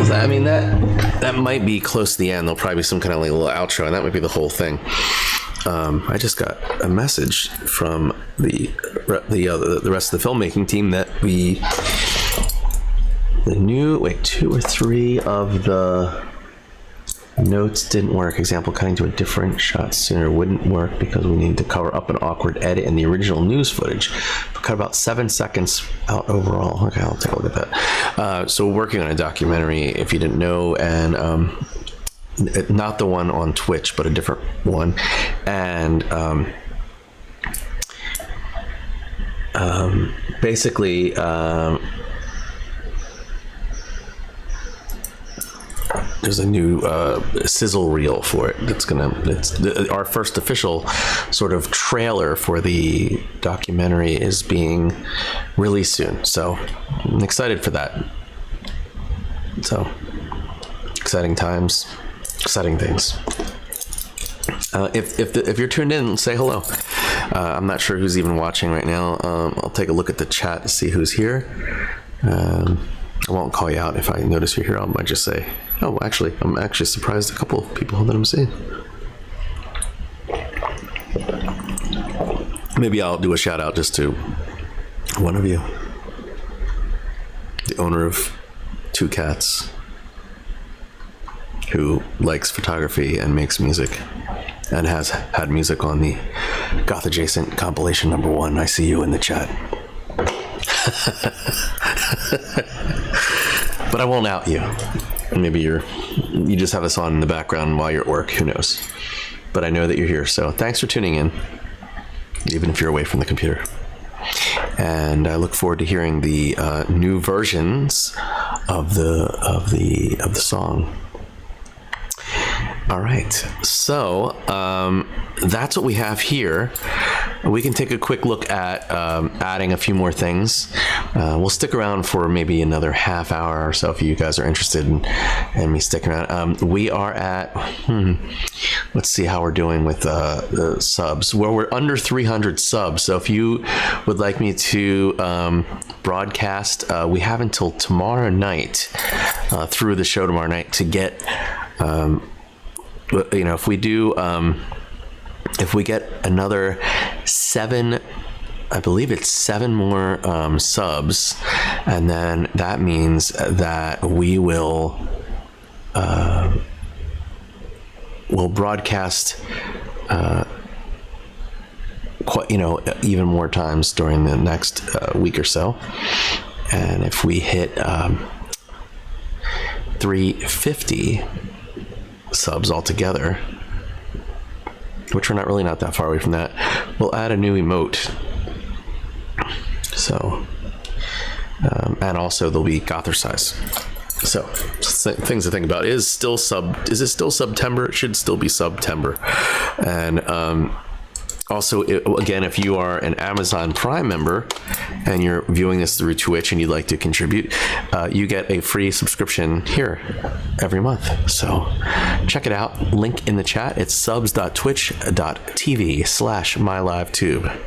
I mean, that might be close to the end. There'll probably be some kind of like little outro, and that might be the whole thing. I just got a message from the rest of the filmmaking team that the new 2 or 3 of the notes didn't work. Example, cutting to a different shot sooner wouldn't work because we need to cover up an awkward edit in the original news footage. But cut about 7 seconds out overall. Okay, I'll take a look at that. So we're working on a documentary, if you didn't know, and not the one on Twitch, but a different one. And basically, there's a new sizzle reel for it. It's our first official sort of trailer for the documentary is being released soon. So I'm excited for that. So exciting times, exciting things. If you're tuned in, say hello. I'm not sure who's even watching right now. I'll take a look at the chat to see who's here. I won't call you out if I notice you're here. I might just say, oh, actually, I'm actually surprised a couple of people that I'm seeing. Maybe I'll do a shout out just to one of you, the owner of 2 cats, who likes photography and makes music and has had music on the Goth Adjacent compilation #1. I see you in the chat. But I won't out you. Maybe you just have us on in the background while you're at work. Who knows? But I know that you're here. So thanks for tuning in, even if you're away from the computer. And I look forward to hearing the new versions of the song. All right, so that's what we have here. We can take a quick look at adding a few more things. We'll stick around for maybe another half hour or so if you guys are interested in me sticking around. We are at, let's see how we're doing with the subs. Well, we're under 300 subs, so if you would like me to broadcast, we have until tomorrow night, through the show tomorrow night, to get... if we do, if we get another 7, I believe it's 7 more subs, and then that means that we will we'll broadcast quite, even more times during the next week or so. And if we hit 350 subs altogether, which we're not that far away from that, we'll add a new emote. So and also there'll be Gothercise. So things to think about. Is it still September? It should still be September. And also, again, if you are an Amazon Prime member and you're viewing this through Twitch and you'd like to contribute, you get a free subscription here every month. So check it out. Link in the chat. It's subs.twitch.tv/MyLiveTube.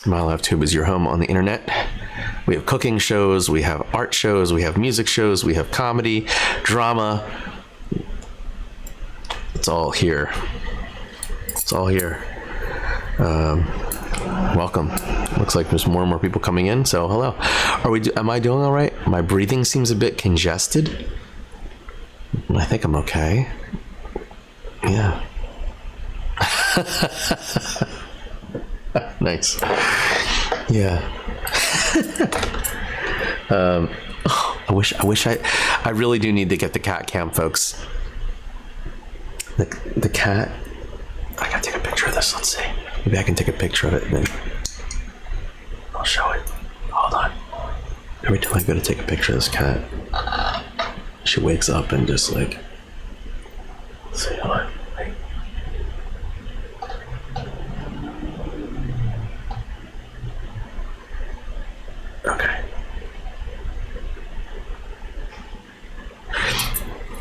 MyLiveTube is your home on the internet. We have cooking shows, we have art shows, we have music shows, we have comedy, drama. It's all here. It's all here. Welcome. Looks like there's more and more people coming in, so hello. Am I doing all right? My breathing seems a bit congested. I think I'm okay. Yeah. Nice. Yeah. I really do need to get the cat cam, folks. The cat. I gotta take a picture of this. Let's see. Maybe I can take a picture of it and then I'll show it. Hold on. Every time I go to take a picture of this cat, she wakes up and just like. Let's see. Hold on. Wait. Okay.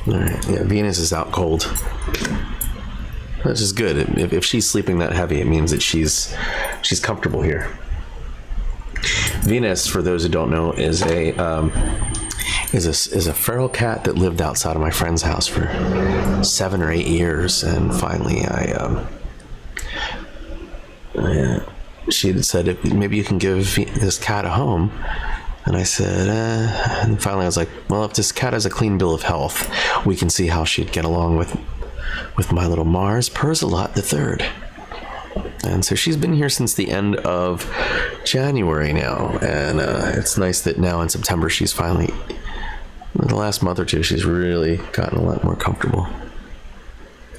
All right. Yeah, Venus is out cold. Which is good. If she's sleeping that heavy, it means that she's comfortable here. Venus, for those who don't know, is a feral cat that lived outside of my friend's house for 7 or 8 years, and finally, she said, maybe you can give this cat a home. And I said, and finally I was like, well, if this cat has a clean bill of health, we can see how she'd get along with my little Mars Persalot III. And so she's been here since the end of January now. And it's nice that now in September she's finally, the last month or two, she's really gotten a lot more comfortable.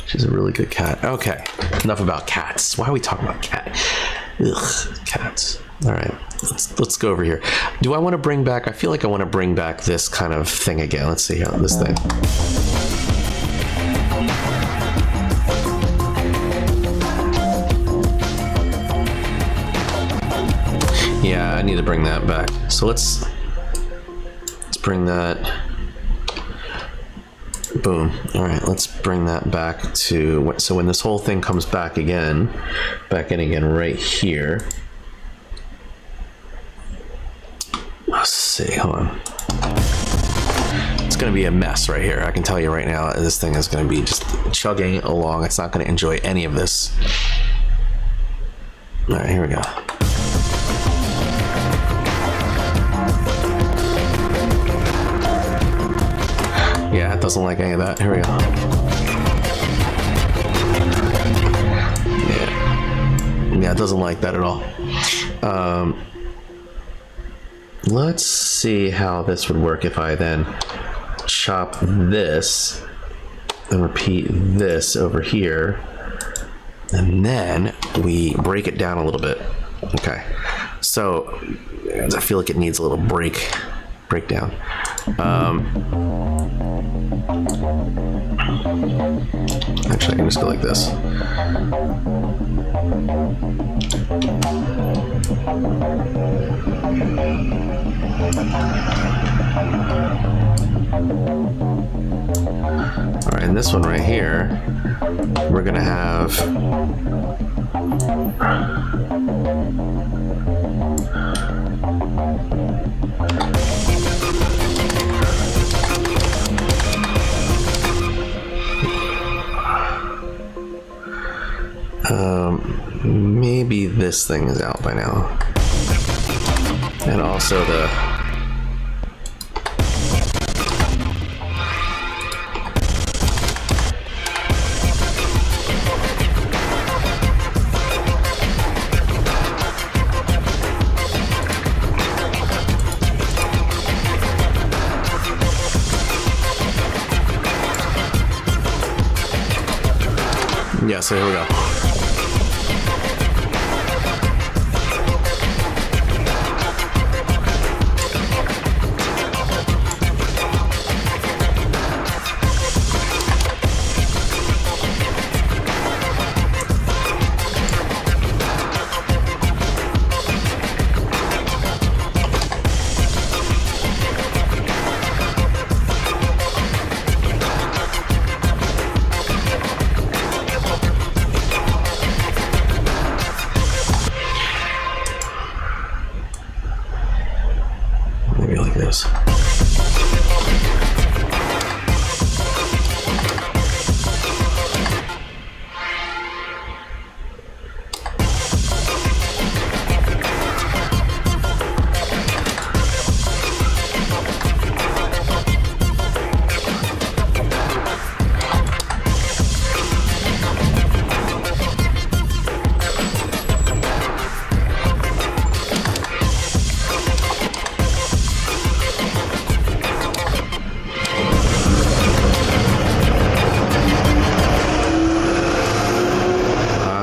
She's a really good cat. Okay, enough about cats. Why are we talking about cat? Ugh, cats. All right, let's go over here. Do I want to bring back, I feel like I want to bring back this kind of thing again. Let's see how this thing. Yeah, I need to bring that back. So let's bring that. Boom. All right, let's bring that back to, so when this whole thing comes back in again right here. Let's see, hold on. It's going to be a mess right here. I can tell you right now, this thing is going to be just chugging along. It's not going to enjoy any of this. All right, here we go. Yeah, it doesn't like any of that. Here we go. Yeah, it doesn't like that at all. Let's see how this would work if I then chop this and repeat this over here, and then we break it down a little bit. Okay, so I feel like it needs a little breakdown. Actually, I can just go like this. All right, and this one right here, we're gonna have maybe this thing is out by now, and also the yeah, so here we go. Maybe like this.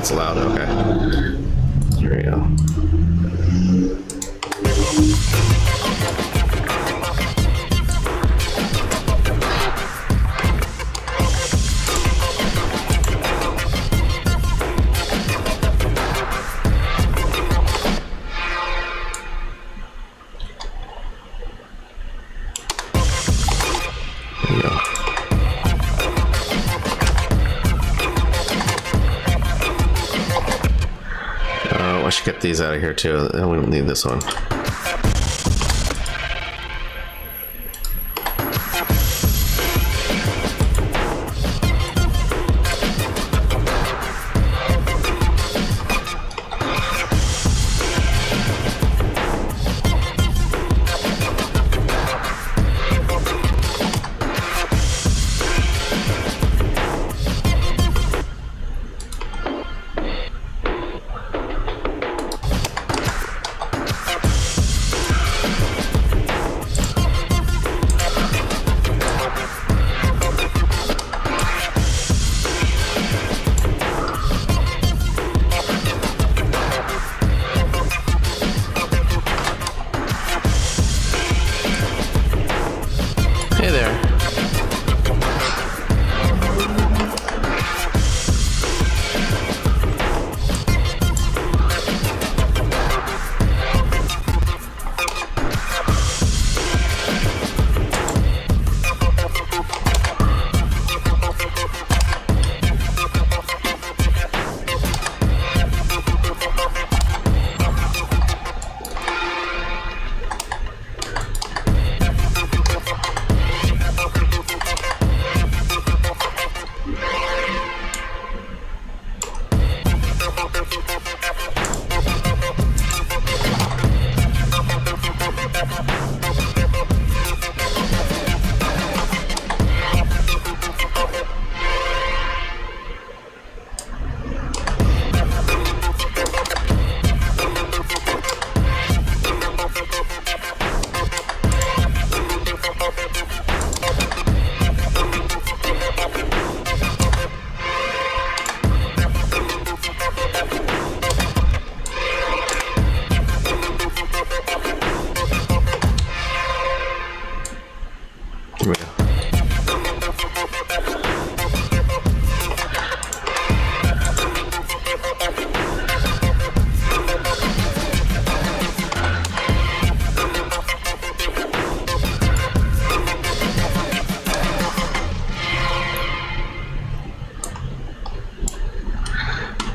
That's loud, okay. Here we go. There we go. I should get these out of here too. We don't need this one.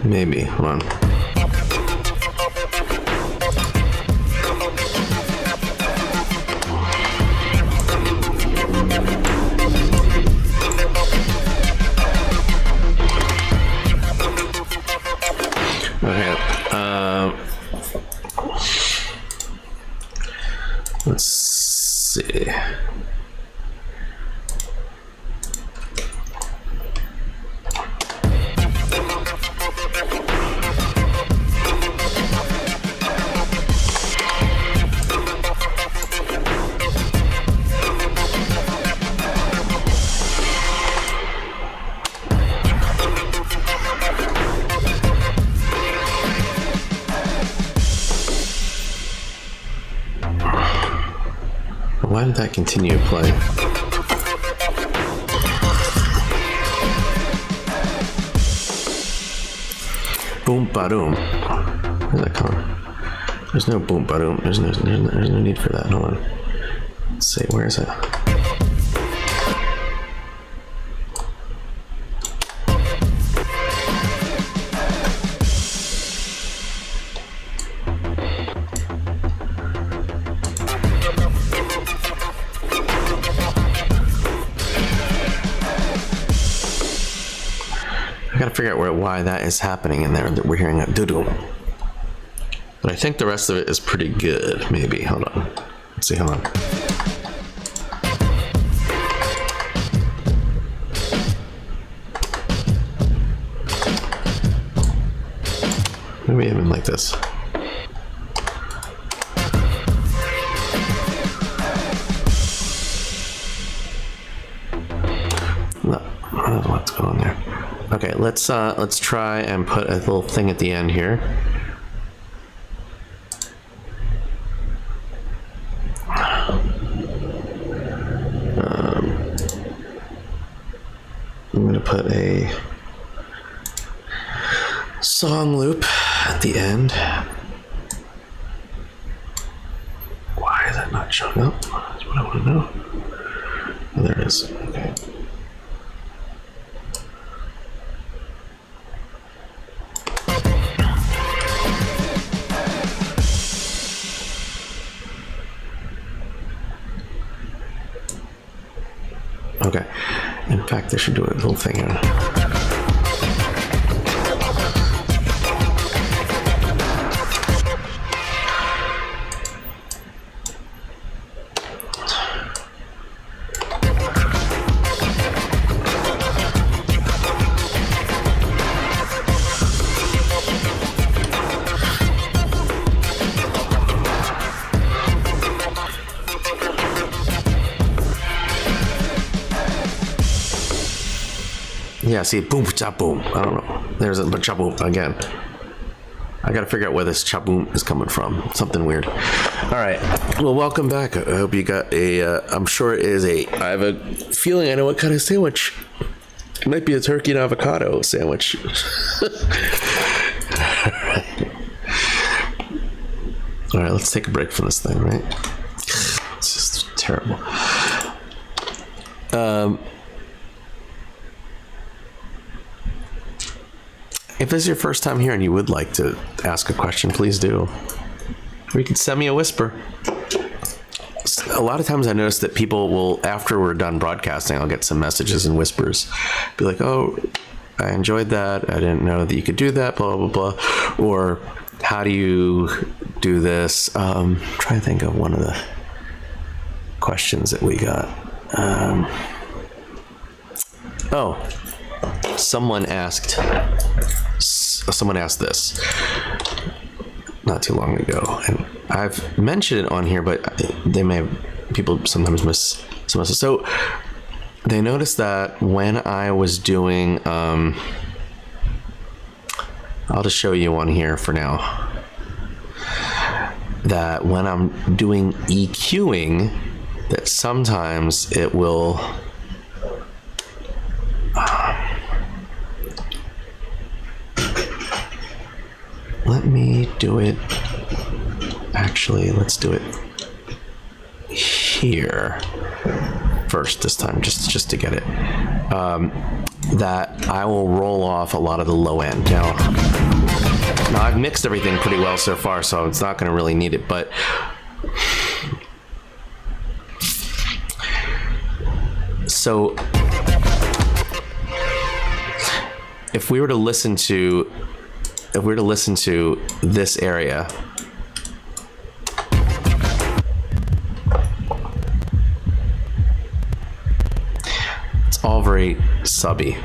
Maybe. Hold on. Okay. Let's see. Why did that continue to play? Boom ba doom. Where's that coming? There's no boom ba doom. There's no need for that. Hold on. Let's see. Where is it? I gotta figure out why that is happening in there, that we're hearing that doo-doo. But I think the rest of it is pretty good, maybe. Hold on. Let's see, hold on. Maybe even like this. No, I don't know what's going on there. Okay, let's try and put a little thing at the end here. I'm gonna put a song loop at the end. Why is that not showing up? That's what I want to know. Oh, there it is. Okay. Okay. In fact, I should do a little thing here. Yeah, see, boom, chop, boom. I don't know. There's a chop, boom again. I gotta figure out where this chop, boom is coming from. Something weird. All right. Well, welcome back. I hope you got a. I'm sure it is a. I have a feeling I know what kind of sandwich. It might be a turkey and avocado sandwich. All right. Let's take a break from this thing, right? It's just terrible. If this is your first time here and you would like to ask a question, please do. Or you can send me a whisper. A lot of times I notice that people will, after we're done broadcasting, I'll get some messages and whispers. Be like, oh, I enjoyed that. I didn't know that you could do that, blah, blah, blah. Or how do you do this? I'm trying to think of one of the questions that we got. Someone asked this not too long ago, and I've mentioned it on here, but they may have, people sometimes miss some of it. So they noticed that when I was doing I'll just show you one here for now, that when I'm doing EQing, that sometimes it will let me do it. Actually, let's do it here first this time, just to get it. That I will roll off a lot of the low end. Now I've mixed everything pretty well so far, so it's not going to really need it, but so if we were to listen to this area, it's all very subby.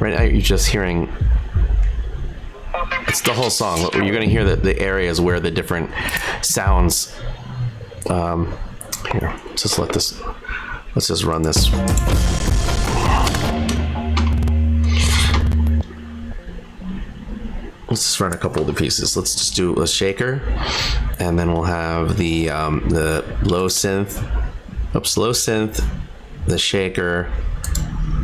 Right now you're just hearing, it's the whole song. You're going to hear the areas where the different sounds, here, let's just run this. Let's just run a couple of the pieces. Let's just do a shaker, and then we'll have the low synth, the shaker,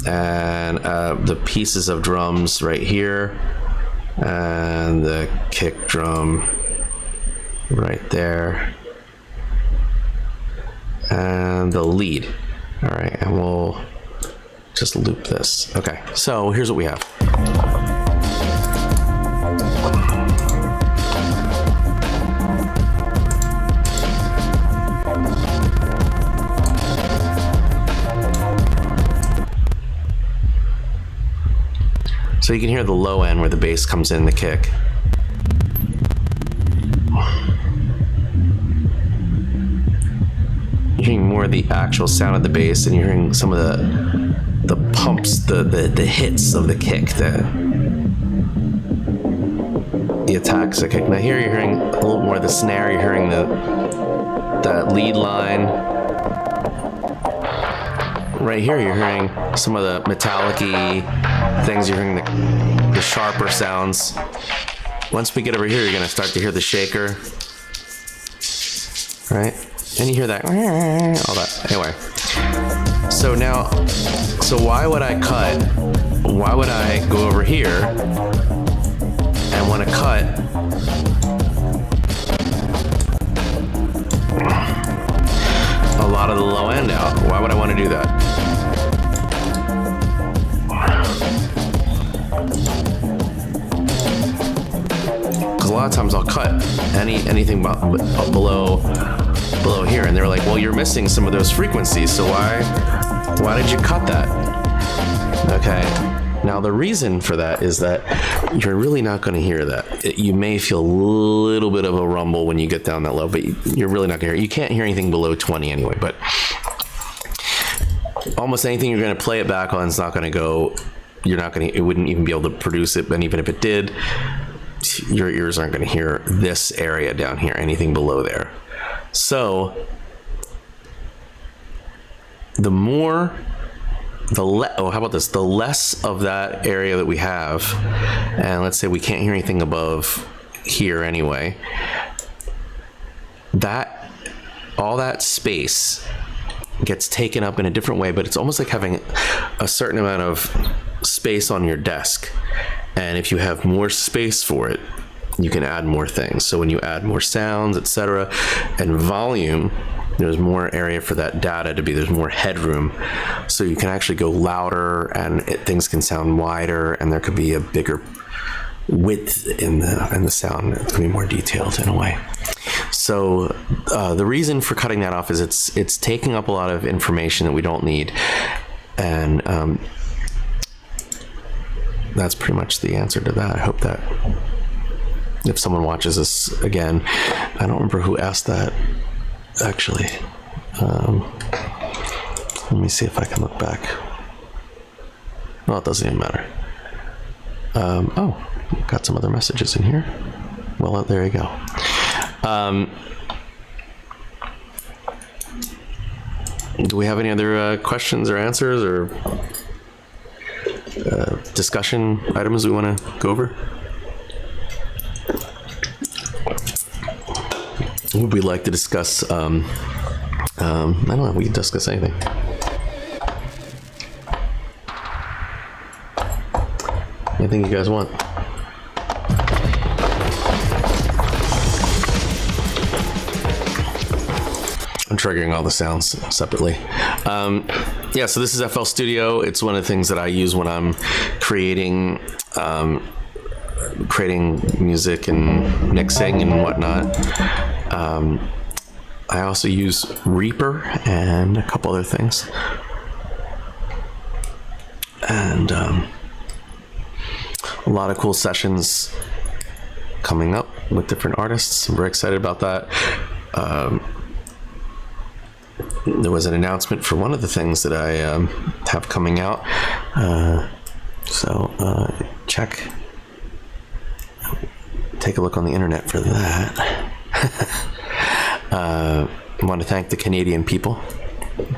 and the pieces of drums right here, and the kick drum right there, and the lead. All right, and we'll just loop this. Okay, so here's what we have. So you can hear the low end where the bass comes in the kick. You're hearing more of the actual sound of the bass, and you're hearing some of the pumps, the hits of the kick, the attacks of the kick. Now here you're hearing a little more of the snare. You're hearing that lead line. Right here you're hearing some of the metallic-y things. You're hearing the sharper sounds. Once we get over here, you're going to start to hear the shaker, right? And you hear that, all that. Anyway, so why would I cut? Why would I go over here and want to cut a lot of the low end out? Why would I want to do that? Because a lot of times I'll cut anything below here, and they're like, well, you're missing some of those frequencies, so why did you cut that? Okay, now the reason for that is that you're really not going to hear that. You may feel a little bit of a rumble when you get down that low, but you're really not going to hear it. You can't hear anything below 20 anyway, but almost anything you're going to play it back on is not going to go, it wouldn't even be able to produce it, and even if it did, your ears aren't going to hear this area down here, anything below there. So how about this? The less of that area that we have, and let's say we can't hear anything above here anyway, all that space gets taken up in a different way, but it's almost like having a certain amount of space on your desk. And if you have more space for it, you can add more things. So when you add more sounds, etc., and volume, there's more area for that data to be, there's more headroom. So you can actually go louder, and things can sound wider, and there could be a bigger width in the sound. It's gonna be more detailed in a way. So the reason for cutting that off is it's taking up a lot of information that we don't need. And that's pretty much the answer to that. I hope that if someone watches this again, I don't remember who asked that actually. Let me see if I can look back. Well, it doesn't even matter. Oh, got some other messages in here. Well, there you go. Do we have any other questions or answers or discussion items we want to go over? Would we like to discuss, I don't know, we can discuss anything. Anything you guys want? I'm triggering all the sounds separately. Yeah, so this is FL Studio. It's one of the things that I use when I'm creating music and mixing and whatnot. I also use Reaper and a couple other things. And a lot of cool sessions coming up with different artists. I'm very excited about that. There was an announcement for one of the things that I have coming out. So take a look on the internet for that. I want to thank the Canadian people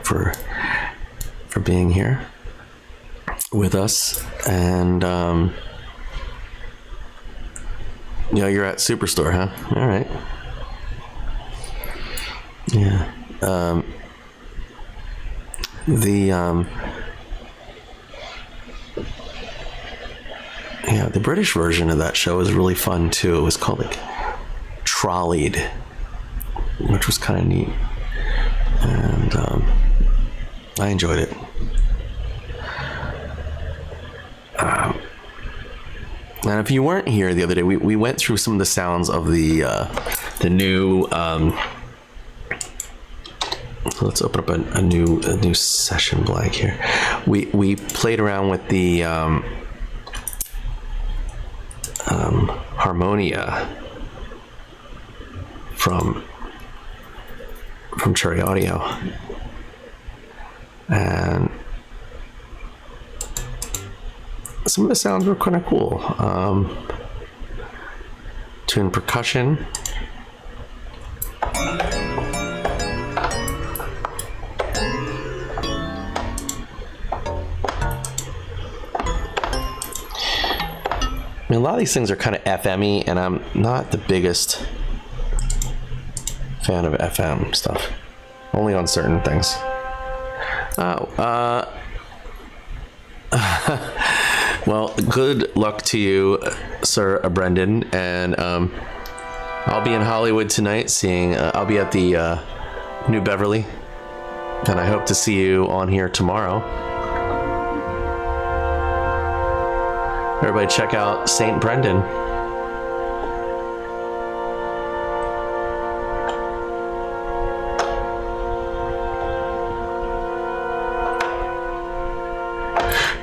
for being here with us. And you're at Superstore, huh? All right. Yeah. The British version of that show was really fun too. It was called like Trolleyed, which was kind of neat, and I enjoyed it. And if you weren't here the other day, we went through some of the sounds of the new. Let's open up a new session blank here. We played around with the Harmonia from Cherry Audio, and some of the sounds were kind of cool. Tuned percussion. I mean, a lot of these things are kind of FM-y, and I'm not the biggest fan of FM stuff. Only on certain things. Well, good luck to you, Sir Brendan, and I'll be in Hollywood tonight seeing, I'll be at the New Beverly, and I hope to see you on here tomorrow. Everybody check out St. Brendan.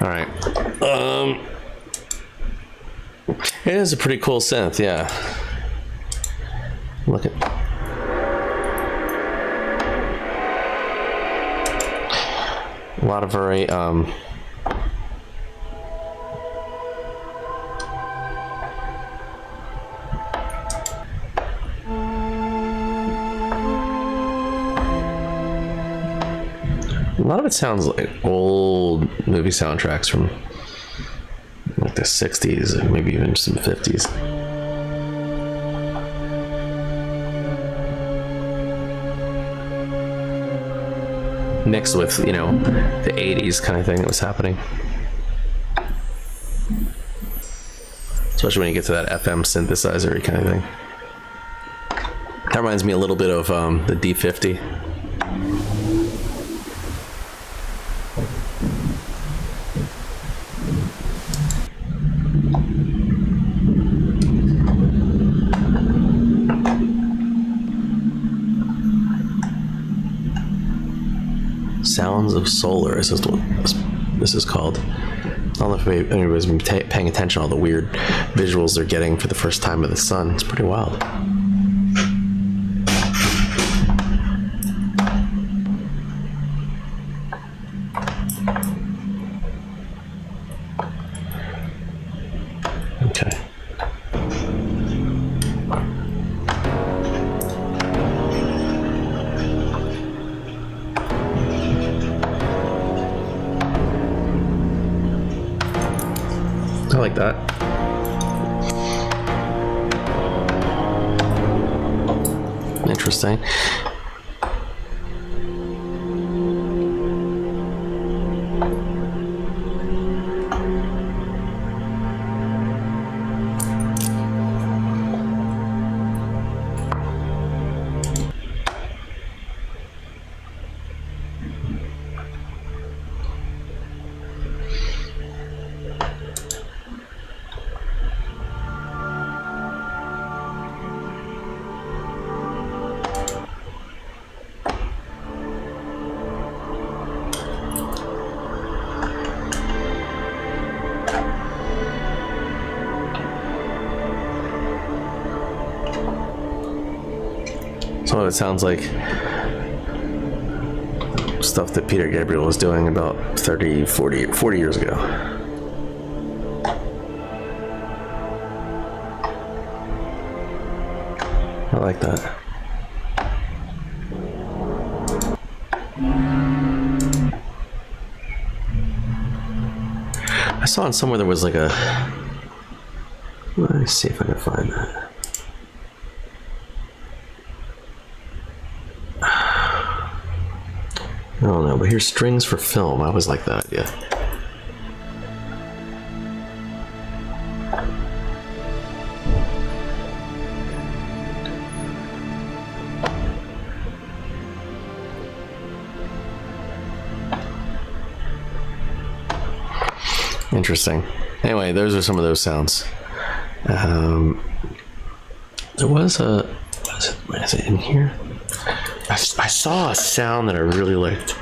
All right. It is a pretty cool synth, yeah. Look at. A lot of very a lot of it sounds like old movie soundtracks from like the 60s and maybe even some 50s. Mixed with, the 80s kind of thing that was happening. Especially when you get to that FM synthesizer kind of thing. That reminds me a little bit of the D50. Sounds of Solar, this is what this is called. I don't know if anybody's been paying attention to all the weird visuals they're getting for the first time of the sun. It's pretty wild. Okay. I like that. Interesting. Some of it sounds like stuff that Peter Gabriel was doing about 30, 40 years ago. I like that. I saw in somewhere there was like a... Let me see if I can find that. I don't know, but here's strings for film. I always like that idea. Interesting. Anyway, those are some of those sounds. There was a... Is it in here? I saw a sound that I really liked.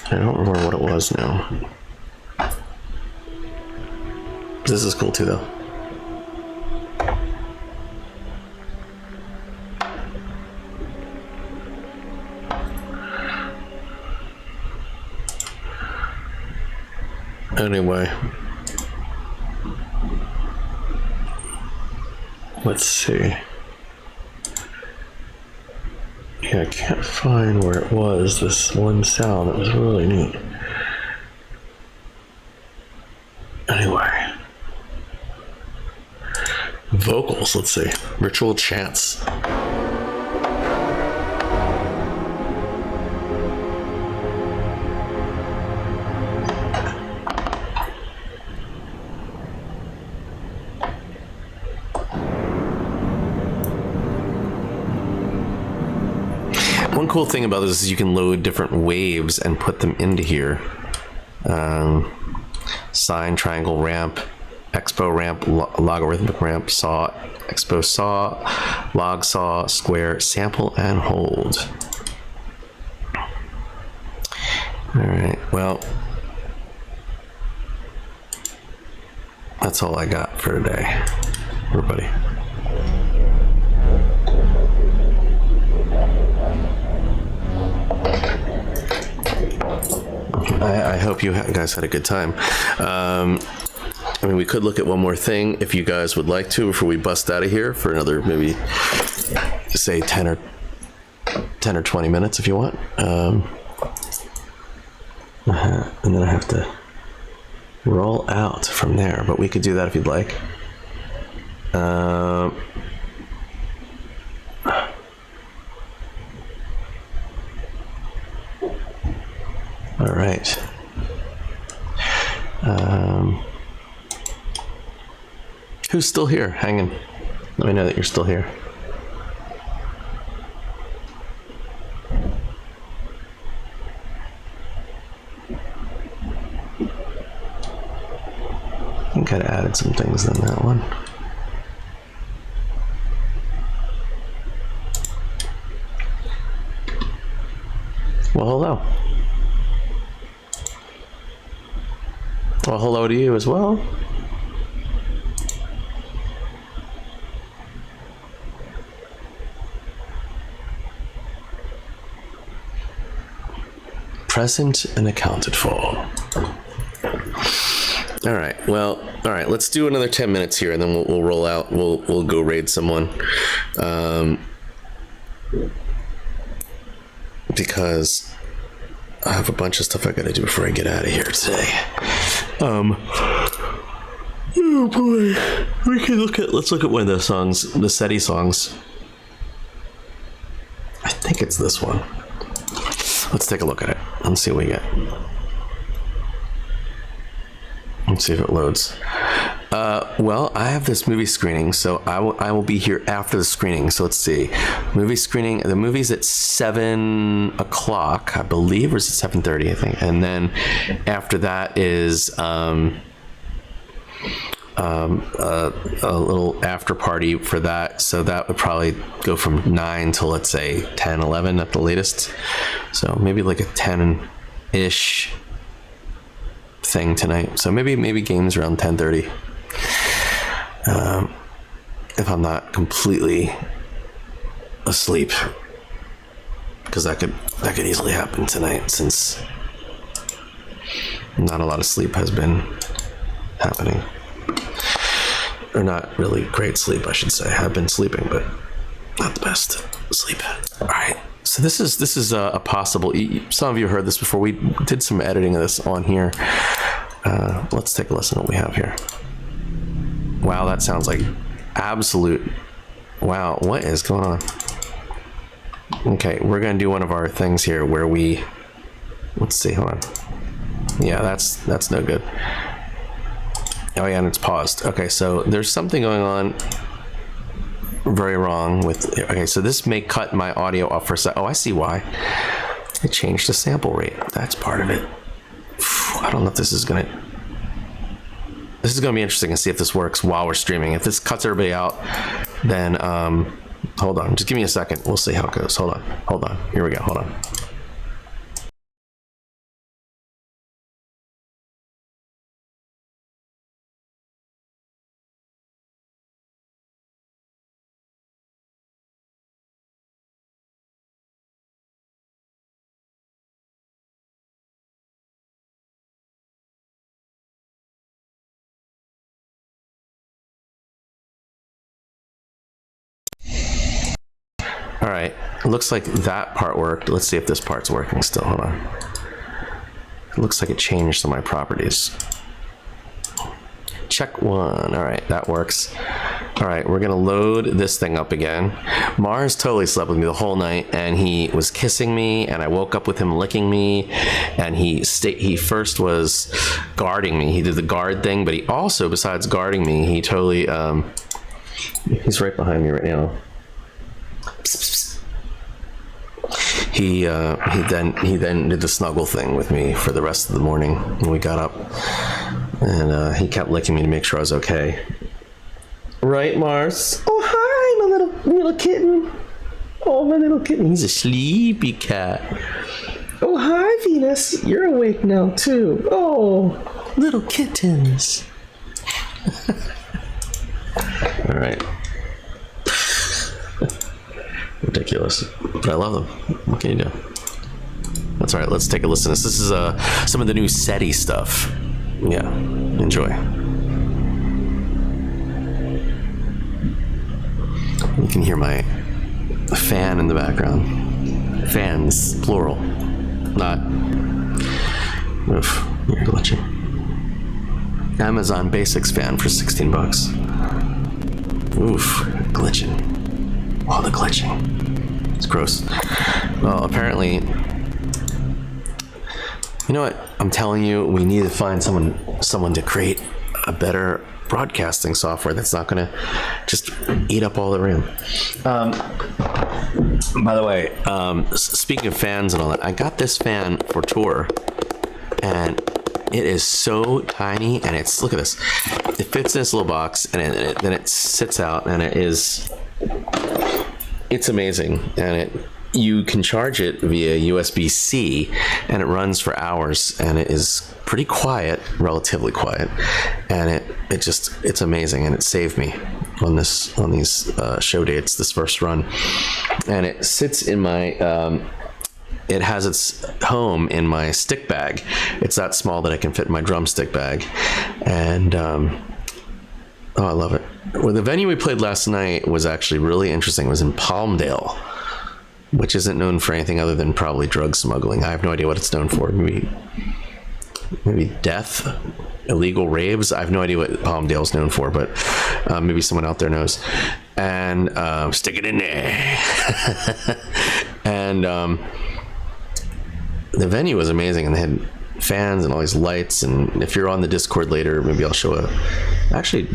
I don't remember what it was now. This is cool too, though. Anyway. Let's see. Yeah, I can't find where it was, this one sound that was really neat. Anyway. Vocals, let's see. Ritual chants. One cool thing about this is you can load different waves and put them into here. Sine, triangle, ramp, expo ramp, logarithmic ramp, saw, expo saw, log saw, square, sample, and hold. All right, well, that's all I got for today, everybody. I hope you guys had a good time. I mean, we could look at one more thing if you guys would like to before we bust out of here for another maybe, say 10 or 20 minutes if you want. And then I have to roll out from there, but we could do that if you'd like. All right. Who's still here? Hanging. Let me know that you're still here. I think I'd added some things in that one. Well, hello. Well, hello to you as well. Present and accounted for. All right. Well, all right. Let's do another 10 minutes here, and then we'll roll out. We'll go raid someone. Because I have a bunch of stuff I gotta do before I get out of here today. Oh boy. Let's look at one of those songs, the SETI songs. I think it's this one. Let's take a look at it and see what we get. Let's see if it loads. Well, I have this movie screening, so I will be here after the screening. So let's see. Movie screening. The movie's at 7 o'clock, I believe, or is it 7:30? I think. And then after that is a little after party for that. So that would probably go from 9 till, let's say, 10, 11 at the latest. So maybe like a 10-ish thing tonight. So maybe games around 10:30. If I'm not completely asleep. because that could easily happen tonight, since not a lot of sleep has been happening, or not really great sleep, I should say. I've been sleeping, but not the best sleep. All right, so this is a possible. Some of you heard this before. We did some editing of this on here. Let's take a listen to what we have here. Wow, that sounds like absolute. Wow, what is going on? Okay, we're gonna do one of our things here where we. Let's see. Hold on. Yeah, that's no good. Oh yeah, and it's paused. Okay, so there's something going on very wrong with. Okay, so this may cut my audio off for a sec. Oh, I see why. I changed the sample rate. That's part of it. I don't know if this is gonna be interesting to see if this works while we're streaming. If this cuts everybody out, then hold on. Just give me a second. We'll see how it goes. Hold on. Here we go. Hold on. All right, it looks like that part worked. Let's see if this part's working still. Hold on. It looks like it changed some of my properties. Check one. All right, that works. All right, we're gonna load this thing up again. Mars totally slept with me the whole night, and he was kissing me, and I woke up with him licking me, and he first was guarding me. He did the guard thing, but he also, besides guarding me, he totally he's right behind me right now. He then did the snuggle thing with me for the rest of the morning when we got up, and he kept licking me to make sure I was okay. Right, Mars? Oh, hi, my little kitten. Oh, my little kitten. He's a sleepy cat. Oh, hi, Venus. You're awake now too. Oh, little kittens. All right. Ridiculous, but I love them. What can you do? That's all right. Let's take a listen. This is some of the new SETI stuff. Yeah, enjoy. You can hear my fan in the background. Fans, plural, not. Oof, you're glitching. Amazon Basics fan for $16. Oof, glitching. Oh, the glitching. It's gross. Well, apparently, you know what? I'm telling you, we need to find someone to create a better broadcasting software that's not going to just eat up all the RAM. By the way, speaking of fans and all that, I got this fan for tour, and it is so tiny, and look at this. It fits in this little box, and then it sits out, and it's amazing, and you can charge it via USB-C, and it runs for hours, and it is pretty quiet, relatively quiet, and it's amazing, and it saved me on these show dates, this first run, and it sits in my it has its home in my stick bag. It's that small that I can fit in my drumstick bag, and oh, I love it. Well, the venue we played last night was actually really interesting. It was in Palmdale, which isn't known for anything other than probably drug smuggling. I have no idea what it's known for. Maybe death, illegal raves. I have no idea what Palmdale's known for, but maybe someone out there knows. And stick it in there. And the venue was amazing, and they had fans and all these lights, and if you're on the Discord later, maybe I'll show actually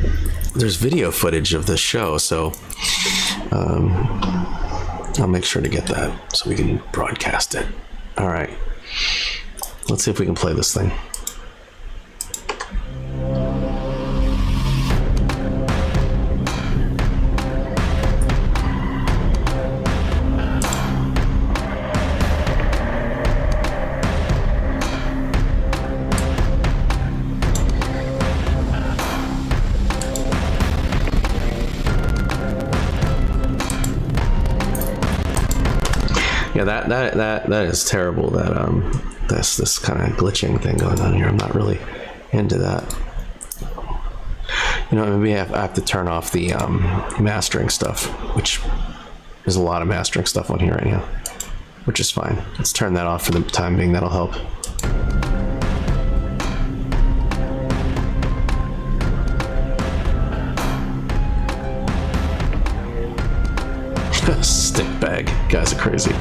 there's video footage of this show, so I'll make sure to get that so we can broadcast it. All right, let's see if we can play this thing. Yeah, that is terrible. That this kind of glitching thing going on here. I'm not really into that. You know, maybe I have to turn off the mastering stuff, which there's a lot of mastering stuff on here right now, which is fine. Let's turn that off for the time being. That'll help. Stick bag. Guys are crazy.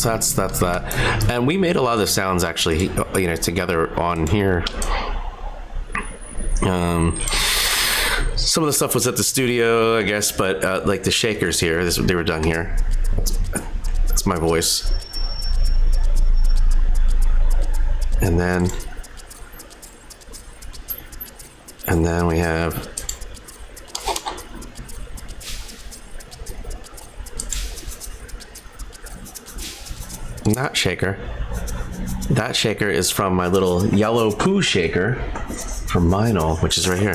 So that's that. And we made a lot of the sounds actually, you know, together on here. Some of the stuff was at the studio, I guess, but like the shakers here, they were done here. That's my voice. And then we have that shaker. That shaker is from my little yellow poo shaker from Minol, which is right here.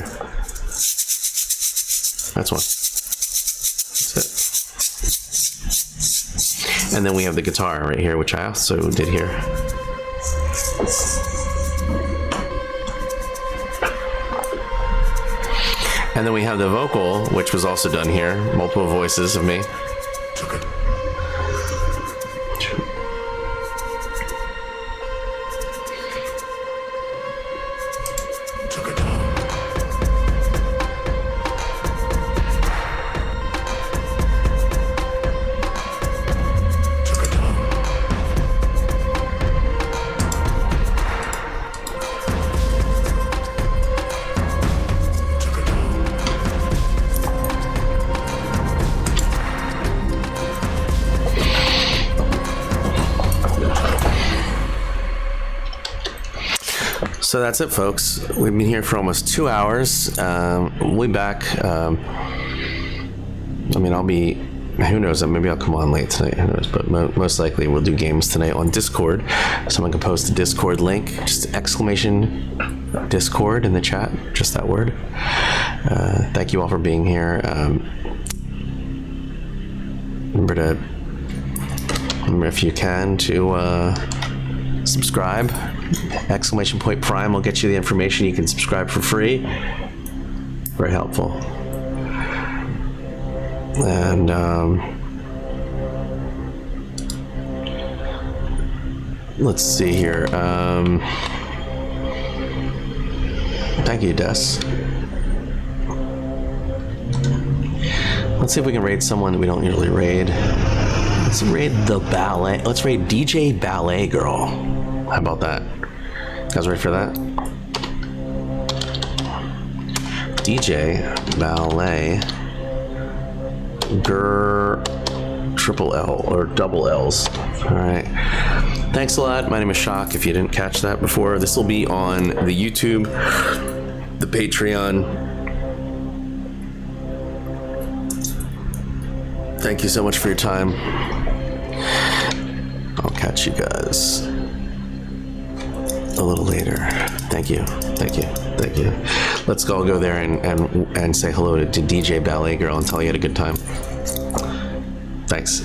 That's one. That's it. And then we have the guitar right here, which I also did here. And then we have the vocal, which was also done here. Multiple voices of me. So that's it, folks. We've been here for almost 2 hours. We'll be back. I mean, I'll be, who knows, maybe I'll come on late tonight, who knows, but most likely we'll do games tonight on Discord. Someone can post a Discord link, just exclamation Discord in the chat, just that word. Thank you all for being here. Remember if you can to subscribe. Exclamation point Prime will get you the information. You can subscribe for free. Very helpful. And let's see here. Thank you, Des. Let's see if we can raid someone that we don't usually raid. Let's raid the ballet. Let's raid DJ Ballet Girl. How about that? You guys ready for that? DJ Ballet Girl, triple L or double L's. All right. Thanks a lot. My name is Shok. If you didn't catch that before, this will be on the YouTube, the Patreon. Thank you so much for your time. I'll catch you guys a little later. Thank you. Thank you. Thank you. Let's all go there and say hello to DJ Ballet Girl and tell you had a good time. Thanks.